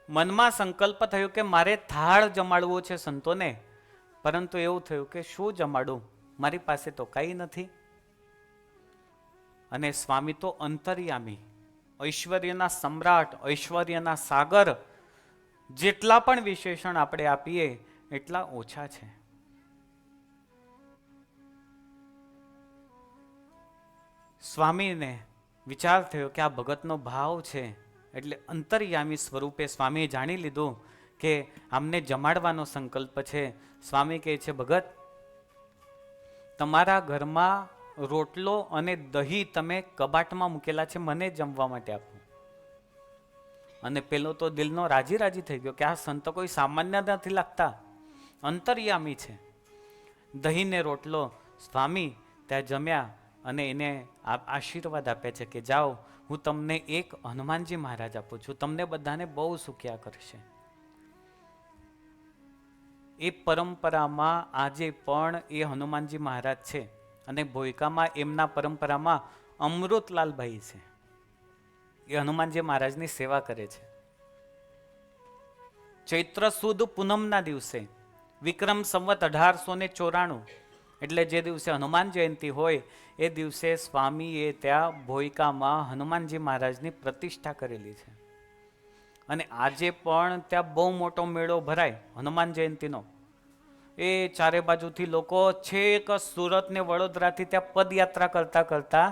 મનમાં સંકલ્પ થયો કે મારે થાળ જમાડવો છે સંતોને, પરંતુ એવું થયું કે શું જમાડું, મારી પાસે તો કંઈ નથી. અને સ્વામી તો અંતર્યામી, ઐશ્વર્યના સમ્રાટ, ઐશ્વર્યના સાગર, જેટલા પણ વિશેષણ આપણે આપીએ એટલા ઓછા છે. સ્વામીને વિચાર થયો કે આ ભગતનો ભાવ છે, એટલે અંતર્યામી સ્વરૂપે સ્વામીએ જાણી લીધું કે આમને જમાડવાનો સંકલ્પ છે. સ્વામી કહે છે, ભગત તમારા ઘરમાં રોટલો અને દહીં તમે કબાટમાં મૂકેલા છે, મને જમવા માટે આપો. અને પેલો તો દિલનો રાજી રાજી થઈ ગયો કે આ સંત કોઈ સામાન્ય નથી લાગતા, અંતર્યામી છે. દહીં ને રોટલો સ્વામી ત્યાં જમ્યા અને એને આશીર્વાદ આપે છે કે જાઓ, હું તમને એક હનુમાનજી મહારાજ આપું છું, તમને બધાને બહુ સુખ્યા કરશે. એ પરંપરામાં આજે પણ એ હનુમાનજી મહારાજ છે. અને ભોયકામાં એમના પરંપરામાં અમૃતલાલભાઈ છે, એ હનુમાનજી મહારાજની સેવા કરે છે. ચૈત્ર સુદ પૂનમના દિવસે વિક્રમ સંવત 1894 એટલે જે દિવસે હનુમાન જયંતિ હોય એ દિવસે સ્વામીએ ત્યાં ભોયકામાં હનુમાનજી મહારાજની પ્રતિષ્ઠા કરેલી છે. અને આજે પણ ત્યાં બહુ મોટો મેળો ભરાય હનુમાન જયંતિનો. એ ચારે બાજુથી લોકો છેક સુરત ને વડોદરાથી ત્યાં પદયાત્રા કરતા કરતા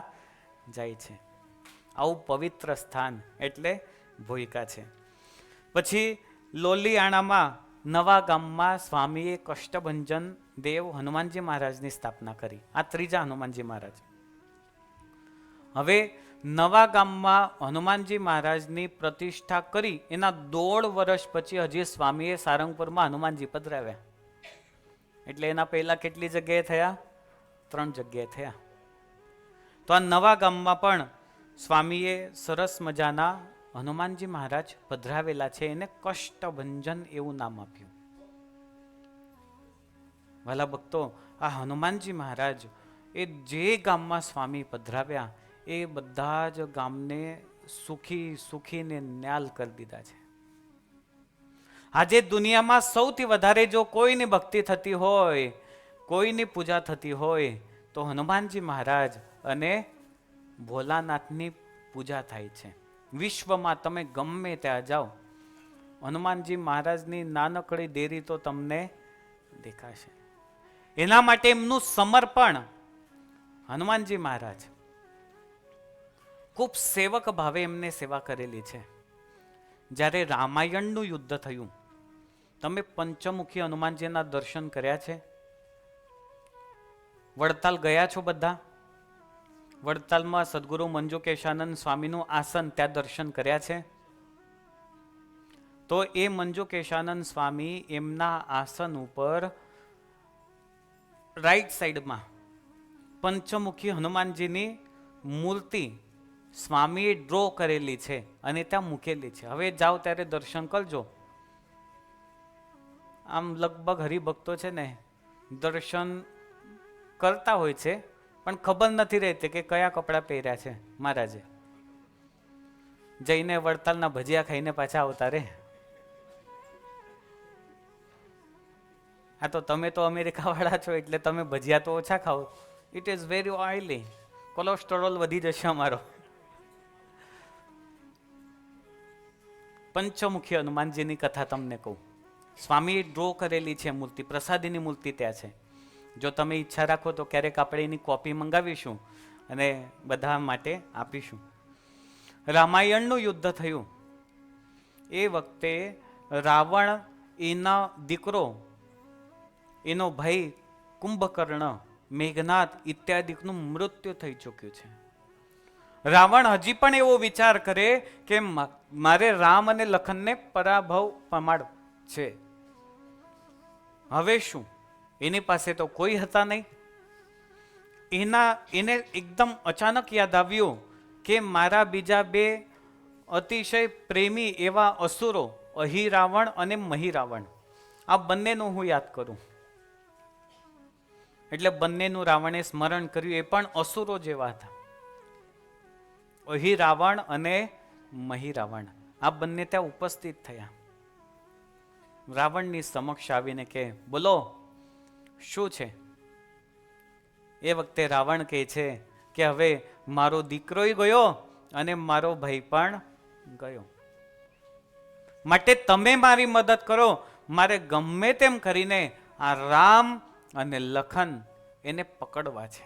જાય છે. આવું પવિત્ર સ્થાન એટલે ભોયકા છે. પછી લોલીયાણામાં નવા ગામમાં સ્વામીએ કષ્ટભંજન દેવ હનુમાનજી મહારાજની સ્થાપના કરી. આ ત્રીજા હનુમાનજી મહારાજ. હવે નવા ગામમાં હનુમાનજી મહારાજની પ્રતિષ્ઠા કરી એના 1.5 વર્ષ પછી હજી સ્વામીએ સારંગપુરમાં હનુમાનજી પધરાવ્યા. એટલે એના પહેલા કેટલી જગ્યાએ થયા? 3 જગ્યાએ થયા. તો આ નવા ગામમાં પણ સ્વામીએ સરસ મજાના હનુમાનજી મહારાજ પધરાવેલા છે. એને કષ્ટભંજન એવું નામ આપ્યું. વાલા ભક્તો, આ હનુમાનજી મહારાજ એ જે ગામમાં સ્વામી પધરાવ્યા એ બધા જ ગામને સુખીને ન્યાલ કરી દીધા છે. આજે દુનિયામાં સૌથી વધારે જો કોઈની ભક્તિ થતી હોય, કોઈની પૂજા થતી હોય તો હનુમાનજી મહારાજ અને ભોલાનાથની પૂજા થાય છે. વિશ્વમાં તમે ગમે ત્યાં જાઓ, હનુમાનજી મહારાજની નાનકડી દેરી તો તમને દેખાશે. એના માટે એમનું સમર્પણ. હનુમાનજી મહારાજ ખૂબ સેવક ભાવે એમને સેવા કરેલી છે. જ્યારે રામાયણનું યુદ્ધ થયું, તમે પંચમુખી હનુમાનજીના દર્શન કર્યા છે? વડતાલ ગયા છો બધા? વડતાલમાં સદગુરુ મંજુકેશાનંદ સ્વામીનું આસન, ત્યાં દર્શન કર્યા છે? તો એ મંજુકેશાનંદ સ્વામી એમના આસન ઉપર રાઈટ સાઈડમાં પંચમુખી હનુમાનજીની મૂર્તિ સ્વામીએ ડ્રો કરેલી છે અને ત્યાં મૂકેલી છે. હવે જાઓ ત્યારે દર્શન કરજો. આમ લગભગ હરિભક્તો છે ને દર્શન કરતા હોય છે પણ ખબર નથી રહેતી કે કયા કપડાં પહેર્યા છે મહારાજે. જઈને વડતાલના ભજીયા ખાઈને પાછા આવતા રે. આ તો તમે તો અમેરિકા વાળા છો એટલે તમે ભજીયા તો ઓછા ખાઓ. It is very oily, cholesterol વધી જશે અમારો. પંચમુખી હનુમાનજીની કથા તમને કહું. સ્વામીએ ડ્રો કરેલી છે મૂર્તિ, પ્રસાદીની મૂર્તિ ત્યાં છે. જો તમે ઈચ્છા રાખો તો ક્યારેક આપણે એની કોપી મંગાવીશું અને બધા માટે આપીશું. રામાયણનું યુદ્ધ થયું એ વખતે રાવણ, એના દીકરો, એનો ભાઈ કુંભકર્ણ, મેઘનાદ ઇત્યાદિનું મૃત્યુ થઈ ચૂક્યું છે. રાવણ હજી પણ એવો વિચાર કરે કે મારે રામ અને લખનને પરાભવ પમાડ છે. હવે શું? એની પાસે તો કોઈ હતા નહીં. એને એકદમ અચાનક યાદ આવ્યું કે મારા બીજા 2 અતિશય પ્રેમી એવા અસુરો, અહિરાવણ અને મહિરાવણ, આ બંનેનું હું યાદ કરું. એટલે બંનેનું રાવણે સ્મરણ કર્યું. એ પણ અસુરો જેવા હતા. અહિરાવણ અને મહિરાવણ આ બંને ત્યાં ઉપસ્થિત થયા. રાવણની સમક્ષ આવીને કે બોલો શું છે? એ વખતે રાવણ કહે છે કે હવે મારો દીકરોય ગયો અને મારો ભાઈ પણ ગયો, માટે તમે મારી મદદ કરો. મારે ગમે તેમ કરીને આ રામ અને લખન એને પકડવા છે.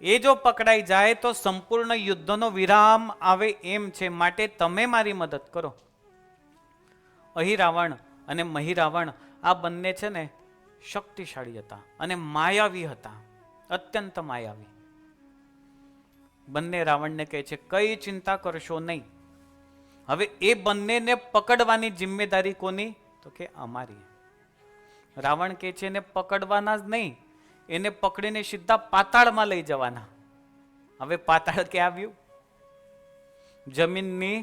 એ જો પકડાઈ જાય તો સંપૂર્ણ યુદ્ધનો વિરામ આવે એમ છે, માટે તમે મારી મદદ કરો. અહિરાવણ અને મહિરાવણ આ બંને છે ને શક્તિશાળી હતા અને માયાવી હતા, અત્યંત માયાવી. બંને રાવણને કહે છે કઈ ચિંતા કરશો નહીં. હવે એ બંનેને પકડવાની જિમ્મેદારી કોની? તો કે અમારી. રાવણ કે છે એને પકડવાના જ નહીં, એને પકડીને સીધા પાતાળમાં લઈ જવાના. હવે પાતાળ ક્યાં આવ્યું? જમીનની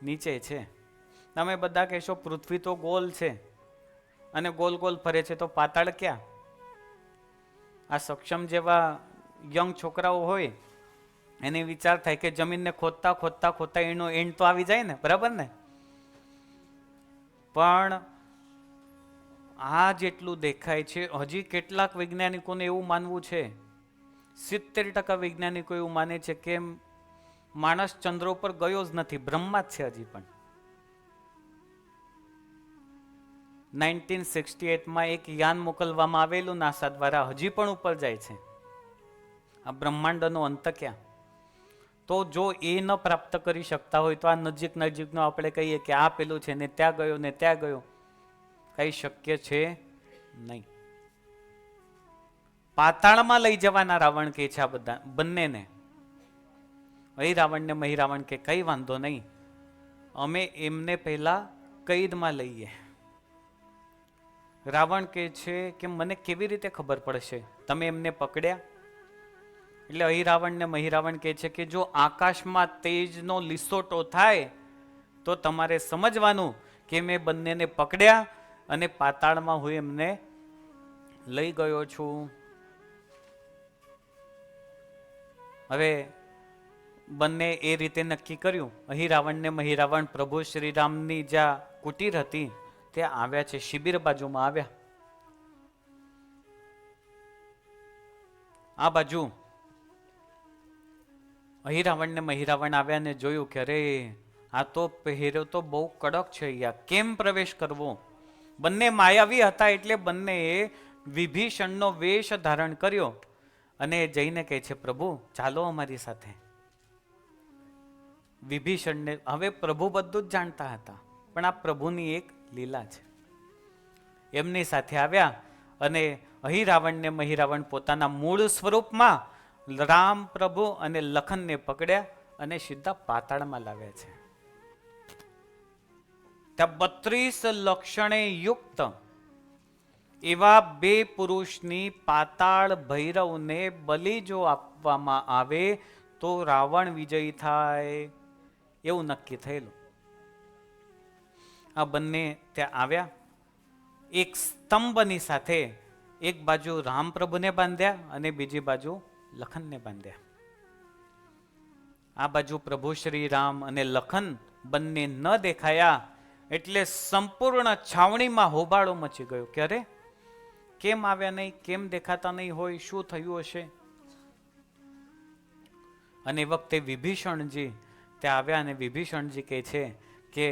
નીચે છે. તમે બધા કહેશો પૃથ્વી તો ગોલ છે અને ગોલ ગોલ ફરે છે, તો પાતાળ ક્યાં? આ સક્ષમ જેવા યંગ છોકરાઓ હોય એને વિચાર થાય કે જમીનને ખોદતા ખોદતા ખોદતા એનો એન્ડ તો આવી જાય ને, બરાબર ને? પણ આ જેટલું દેખાય છે, હજી કેટલાક વૈજ્ઞાનિકોને એવું માનવું છે, 70% વૈજ્ઞાનિકો એવું માને છે કે માણસ ચંદ્ર ઉપર ગયો જ નથી, બ્રહ્મા જ છે હજી પણ. 1968માં એક યાન મોકલવામાં આવેલું નાસા દ્વારા, હજી પણ ઉપર જાય છે. આ બ્રહ્માંડનો અંત ક્યાં? તો જો એ ન પ્રાપ્ત કરી શકતા હોય તો આ નજીક નજીકનો આપણે કહીએ કે આ પેલું છે ને ત્યાં ગયો ને ત્યાં ગયો, કઈ શક્ય છે નહીં. પાતાળમાં લઈ જવાના રાવણ કે છે આ બધા બંનેને. અહીં રાવણને મહી કે કઈ વાંધો નહીં, અમે એમને પહેલા કૈદમાં લઈએ. રાવણ કે છે કે મને કેવી રીતે ખબર પડશે તમે એમને પકડ્યા? એટલે અહીં રાવણને મહી કે છે કે જો આકાશમાં તેજનો લીસોટો થાય તો તમારે સમજવાનું કે મેં બંનેને પકડ્યા અને પાતાળમાં હું એમને લઈ ગયો છું. હવે બંને એ રીતે નક્કી કર્યું. અહીં રાવણને મહી પ્રભુ શ્રીરામની જ્યાં કુટીર હતી ત્યાં આવ્યા છે, શિબિર બાજુમાં આવ્યા. આ બાજુ અહીં રાવણને મહી આવ્યા ને જોયું કે અરે આ તો પહેર્યો તો બહુ કડક છે, યાર કેમ પ્રવેશ કરવો? બંને માયાવી હતા એટલે બંનેએ વિભીષણનો વેશ ધારણ કર્યો અને જઈને કહે છે પ્રભુ ચાલો અમારી સાથે. વિભીષણને હવે પ્રભુ બધું જ જાણતા હતા, પણ આ પ્રભુની એક લીલા છે. એમની સાથે આવ્યા અને અહીં રાવણને મહી પોતાના મૂળ સ્વરૂપમાં રામ પ્રભુ અને લખનને પકડ્યા અને સીધા પાતાળમાં લાવ્યા છે. ત્યાં 32 લક્ષણે યુક્ત એવા બે પુરુષની પાતાળ ભૈરવને બલિ જો આપવામાં આવે તો રાવણ વિજયી થાય એવું નક્કી થયેલું. આ બંને ત્યાં આવ્યા, એક સ્તંભની સાથે એક બાજુ રામપ્રભુને બાંધ્યા અને બીજી બાજુ લખનને બાંધ્યા. આ બાજુ પ્રભુ શ્રી રામ અને લખન બંને ન દેખાયા એટલે સંપૂર્ણ છાવણીમાં હોબાળો મચી ગયો કે અરે કેમ આવ્યા નહીં, કેમ દેખાતા નહીં હોય, શું થયું હશે? અને વખતે વિભીષણજી ત્યાં આવ્યા અને વિભીષણજી કહે છે કે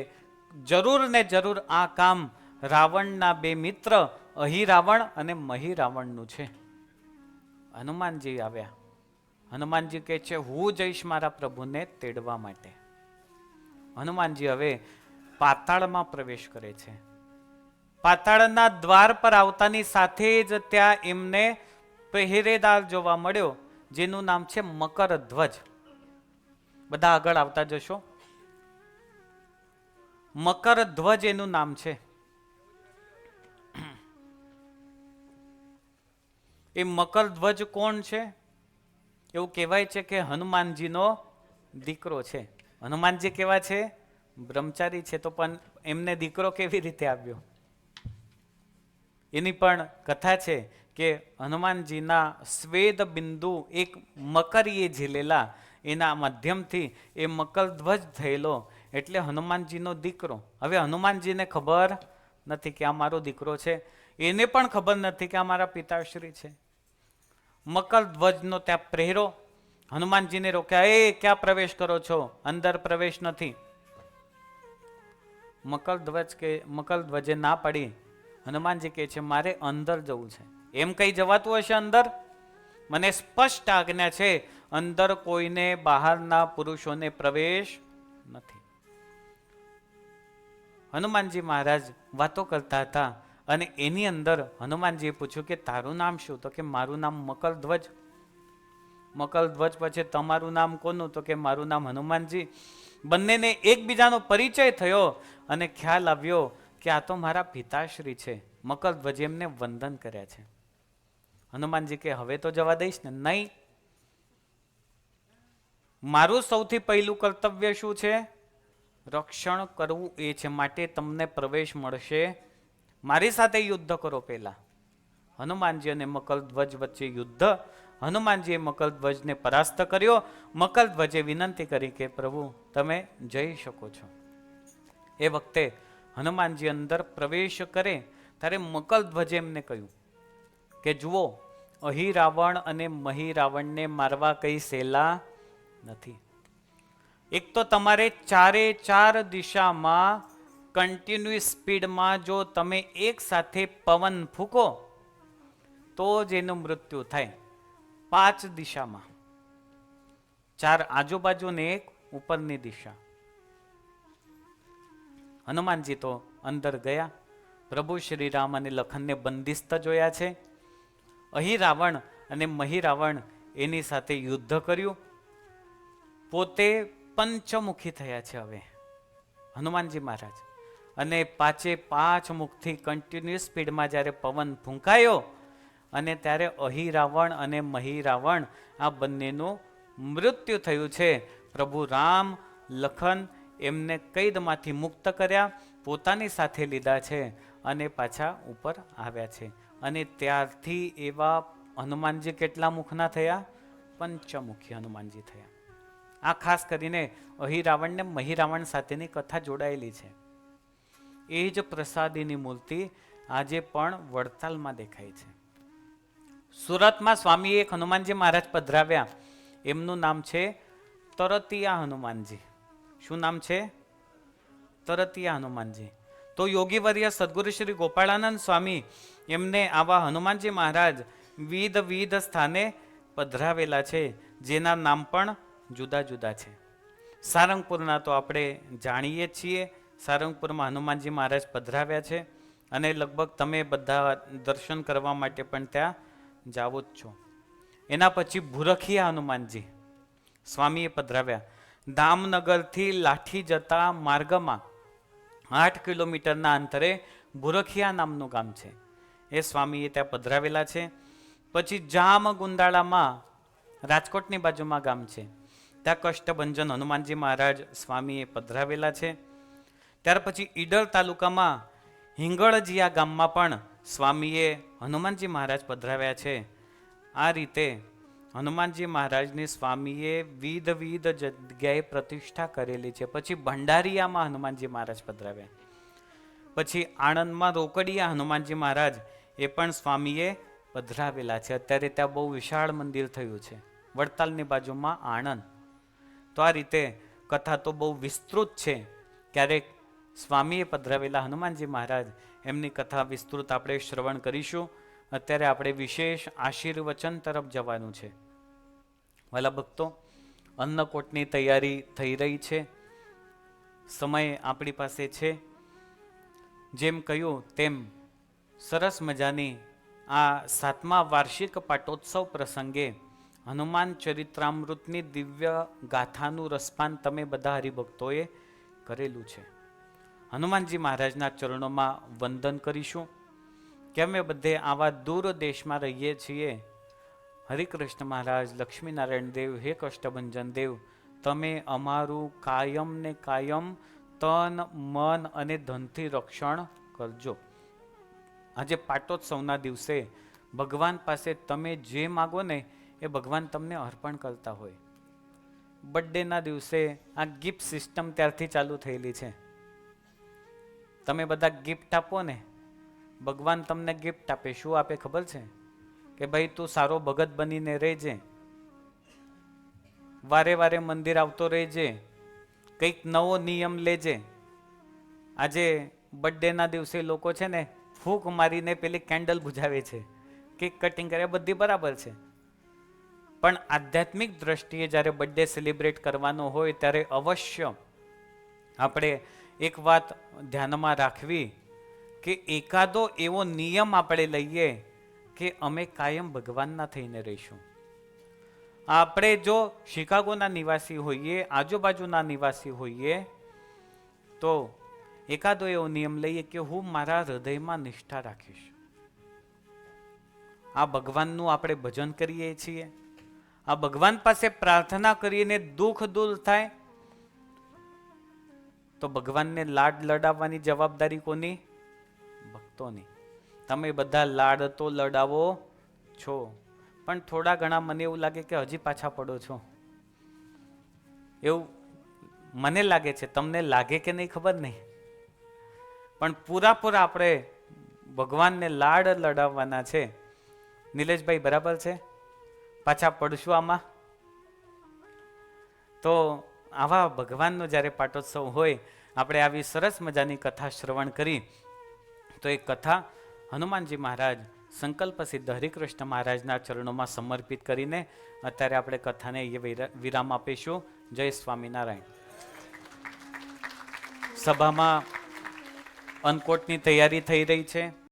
જરૂર ને જરૂર આ કામ રાવણના બે મિત્ર અહીં રાવણ અને મહી રાવણનું છે. હનુમાનજી આવ્યા. હનુમાનજી કહે છે હું જઈશ મારા પ્રભુને તેડવા માટે. હનુમાનજી હવે પાતાળમાં પ્રવેશ કરે છે. પાતાળના દ્વાર પર આવતાની સાથે જ ત્યાં એમને પહેરેદાર જોવા મળ્યો જેનું નામ છે મકરધ્વજ. બધા આગળ આવતા જશો. મકરધ્વજ એનું નામ છે. એ મકરધ્વજ કોણ છે? એવું કહેવાય છે કે હનુમાનજીનો દીકરો છે. હનુમાનજી કેવા છે? બ્રહ્મચારી છે, તો પણ એમને દીકરો કેવી રીતે આવ્યો? એની પણ કથા છે કે હનુમાનજીના સ્વેદ બિંદુ એક મકરીએ ઝીલેલા, એના માધ્યમથી એ મકરધ્વજ થયેલો એટલે હનુમાનજીનો દીકરો. હવે હનુમાનજીને ખબર નથી કે આ મારો દીકરો છે, એને પણ ખબર નથી કે આ મારા પિતાશ્રી છે. મકરધ્વજનો ત્યાં પહેરો. હનુમાનજીને રોક્યા, એ ક્યાં પ્રવેશ કરો છો? અંદર પ્રવેશ નથી. મકરધ્વજે ના પાડી. હનુમાનજી કહે છે મારે અંદર જવું છે. એમ કઈ જવાતું હશે અંદર? મને સ્પષ્ટ આજ્ઞા છે અંદર કોઈને બહારના પુરુષોને પ્રવેશ નથી. હનુમાનજી મહારાજ વાતો કરતા હતા અને એની અંદર હનુમાનજીએ પૂછ્યું કે તારું નામ શું? તો કે મારું નામ મકરધ્વજ. મકરધ્વજ પછી તમારું નામ કોનું? તો કે મારું નામ હનુમાનજી. બંનેને એકબીજાનો પરિચય થયો અને ખ્યાલ આવ્યો કે આ તો મારા પિતાશ્રી છે. મકરધ્વજે એમને વંદન કર્યા છે. હનુમાનજી કે હવે તો જવા દઈશ ને? નહીં. મારું સૌથી પહેલું કર્તવ્ય શું છે? રક્ષણ કરવું એ છે. માટે તમને પ્રવેશ મળશે. મારી સાથે યુદ્ધ કરો. પહેલા હનુમાનજી અને મકરધ્વજ વચ્ચે યુદ્ધ. હનુમાનજીએ મકરધ્વજને પરાસ્ત કર્યો. મકરધ્વજે વિનંતી કરી કે પ્રભુ તમે જઈ શકો છો. એ વખતે હનુમાનજી અંદર પ્રવેશ કરે ત્યારે મકરધ્વજે એમને કહ્યું કે જુઓ, અહી રાવણ અને મહી રાવણને મારવા કઈ સહેલા નથી. એક તો તમારે ચારે ચાર દિશામાં કન્ટિન્યુઅસ સ્પીડમાં જો તમે એક સાથે પવન ફૂંકો તો જ એનું મૃત્યુ થાય. 5 દિશામાં, 4 આજુબાજુ ને 1 ઉપરની દિશા. હનુમાનજી તો અંદર ગયા. પ્રભુ શ્રી રામ અને લખનને બંદિસ્ત જોયા છે. અહીં રાવણ અને મહી રાવણ એની સાથે યુદ્ધ કર્યું. પોતે પંચમુખી થયા છે હવે હનુમાનજી મહારાજ. અને 5 મુખથી કન્ટિન્યુઅસ સ્પીડમાં જ્યારે પવન ફૂંકાયો અને ત્યારે અહીં રાવણ અને મહી રાવણ આ બંનેનું મૃત્યુ થયું છે. પ્રભુ રામ લખન એમને કૈદમાંથી મુક્ત કર્યા, પોતાની સાથે લીધા છે અને પાછા ઉપર આવ્યા છે. અને ત્યારથી એવા હનુમાનજી કેટલા મુખના થયા? પંચમુખી હનુમાનજી થયા. આ ખાસ કરીને અહીં રાવણ ને મહી રાવણ સાથેની કથા જોડાયેલી છે. એ જ પ્રસાદીની મૂર્તિ આજે પણ વડતાલમાં દેખાય છે. સુરતમાં સ્વામી એક હનુમાનજી મહારાજ પધરાવ્યા. એમનું નામ છે તરતિયા હનુમાનજી. શું નામ છે? તરતિયા હનુમાનજી. તો યોગીવર્ય સદગુરુ શ્રી ગોપાળાનંદ સ્વામી એમને આવા હનુમાનજી મહારાજ વિવિધ સ્થાને પધરાવેલા છે, જેના નામ પણ જુદા જુદા છે. સારંગપુરના તો આપણે જાણીએ છીએ. સારંગપુરમાં હનુમાનજી મહારાજ પધરાવ્યા છે અને લગભગ તમે બધા દર્શન કરવા માટે પણ ત્યાં જાવો જ છો. એના પછી ભૂરખિયા હનુમાનજી સ્વામીએ પધરાવ્યા. દામનગરથી લાઠી જતા માર્ગમાં 8 કિલોમીટરના અંતરે ભૂરખિયા નામનું ગામ છે. એ સ્વામીએ ત્યાં પધરાવેલા છે. પછી જામ ગુંદાળામાં રાજકોટની બાજુમાં ગામ છે, ત્યાં કષ્ટભંજન હનુમાનજી મહારાજ સ્વામીએ પધરાવેલા છે. ત્યાર પછી ઈડર તાલુકામાં હિંગળજીયા ગામમાં પણ સ્વામીએ હનુમાનજી મહારાજ પધરાવ્યા છે. આ રીતે હનુમાનજી મહારાજની સ્વામીએ વિવિધ જગ્યાએ પ્રતિષ્ઠા કરેલી છે. પછી ભંડારીયામાં હનુમાનજી મહારાજ પધરાવ્યા. પછી આણંદમાં રોકડિયા હનુમાનજી મહારાજ એ પણ સ્વામીએ પધરાવેલા છે. અત્યારે ત્યાં બહુ વિશાળ મંદિર થયું છે વડતાલની બાજુમાં આણંદ. તો આ રીતે કથા તો બહુ વિસ્તૃત છે. ક્યારેક સ્વામીએ પધરાવેલા હનુમાનજી મહારાજ એમની કથા વિસ્તૃત આપણે શ્રવણ કરીશું. અત્યારે આપણે વિશેષ આશીર્વચન તરફ જવાનું છે. વાલા ભક્તો, અન્નકોટની તૈયારી થઈ રહી છે. સમય આપણી પાસે છે. જેમ કહ્યું તેમ સરસ મજાની આ 7મા વાર્ષિક પાટોત્સવ પ્રસંગે હનુમાન ચરિત્રામૃતની દિવ્ય ગાથાનું રસપાન તમે બધા હરિભક્તોએ કરેલું છે. હનુમાનજી મહારાજના ચરણોમાં વંદન કરીશું કે અમે બધે આવા દૂર દેશમાં રહીએ છીએ. હરિકૃષ્ણ મહારાજ, લક્ષ્મીનારાયણ દેવ, હે કષ્ટભંજન દેવ, તમે અમારું કાયમ ને કાયમ તન મન અને ધનથી રક્ષણ કરજો. આજે પાટોત્સવના દિવસે ભગવાન પાસે તમે જે માગો ને એ ભગવાન તમને અર્પણ કરતા હોય. બર્થડેના દિવસે આ ગિફ્ટ સિસ્ટમ ત્યારથી ચાલુ થયેલી છે. તમે બધા ગિફ્ટ આપો ને, ભગવાન તમને ગિફ્ટ આપે. શું આપે ખબર છે? કે ભાઈ તું સારો ભગત બનીને રહેજે, વારે વારે મંદિર આવતો રહેજે, કંઈક નવો નિયમ લેજે. આજે બર્થડેના દિવસે લોકો છે ને ફૂંક મારીને પેલી કેન્ડલ બુઝાવે છે, કેક કટિંગ કરે, બધી બરાબર છે. પણ આધ્યાત્મિક દ્રષ્ટિએ જ્યારે બર્થડે સેલિબ્રેટ કરવાનો હોય ત્યારે અવશ્ય આપણે એક વાત ધ્યાનમાં રાખવી કે એકાદો એવો નિયમ આપણે લઈએ કે અમે કાયમ ભગવાનના થઈને રહીશું. આપણે જો શિકાગોના નિવાસી હોઈએ, આજુબાજુના નિવાસી હોઈએ, તો એકાદો એવો નિયમ લઈએ કે હું મારા હૃદયમાં નિષ્ઠા રાખીશ. આ ભગવાનનું આપણે ભજન કરીએ છીએ, આ ભગવાન પાસે પ્રાર્થના કરીને દુઃખ દૂર થાય, તો ભગવાનને લાડ લડાવવાની જવાબદારી કોની? ભક્તોની. તમે બધા લાડ તો લડાવો છો, પણ થોડા ઘણા મને એવું લાગે કે હજી પાછા પડો છો. એવું મને લાગે છે, તમને લાગે કે નહીં ખબર નહીં, પણ પૂરા આપણે ભગવાનને લાડ લડાવવાના છે. નિલેશભાઈ બરાબર છે? પાછા પડશું આમાં? તો આવા ભગવાનનો જ્યારે પાટોત્સવ હોય, આપણે આવી સરસ મજાની કથા શ્રવણ કરી, તો એ કથા હનુમાનજી મહારાજ સંકલ્પ સિદ્ધ હરિકૃષ્ણ મહારાજના ચરણોમાં સમર્પિત કરીને અત્યારે આપણે કથાને વિરામ આપીશું. જય સ્વામિનારાયણ. સભામાં અન્નકોટની તૈયારી થઈ રહી છે.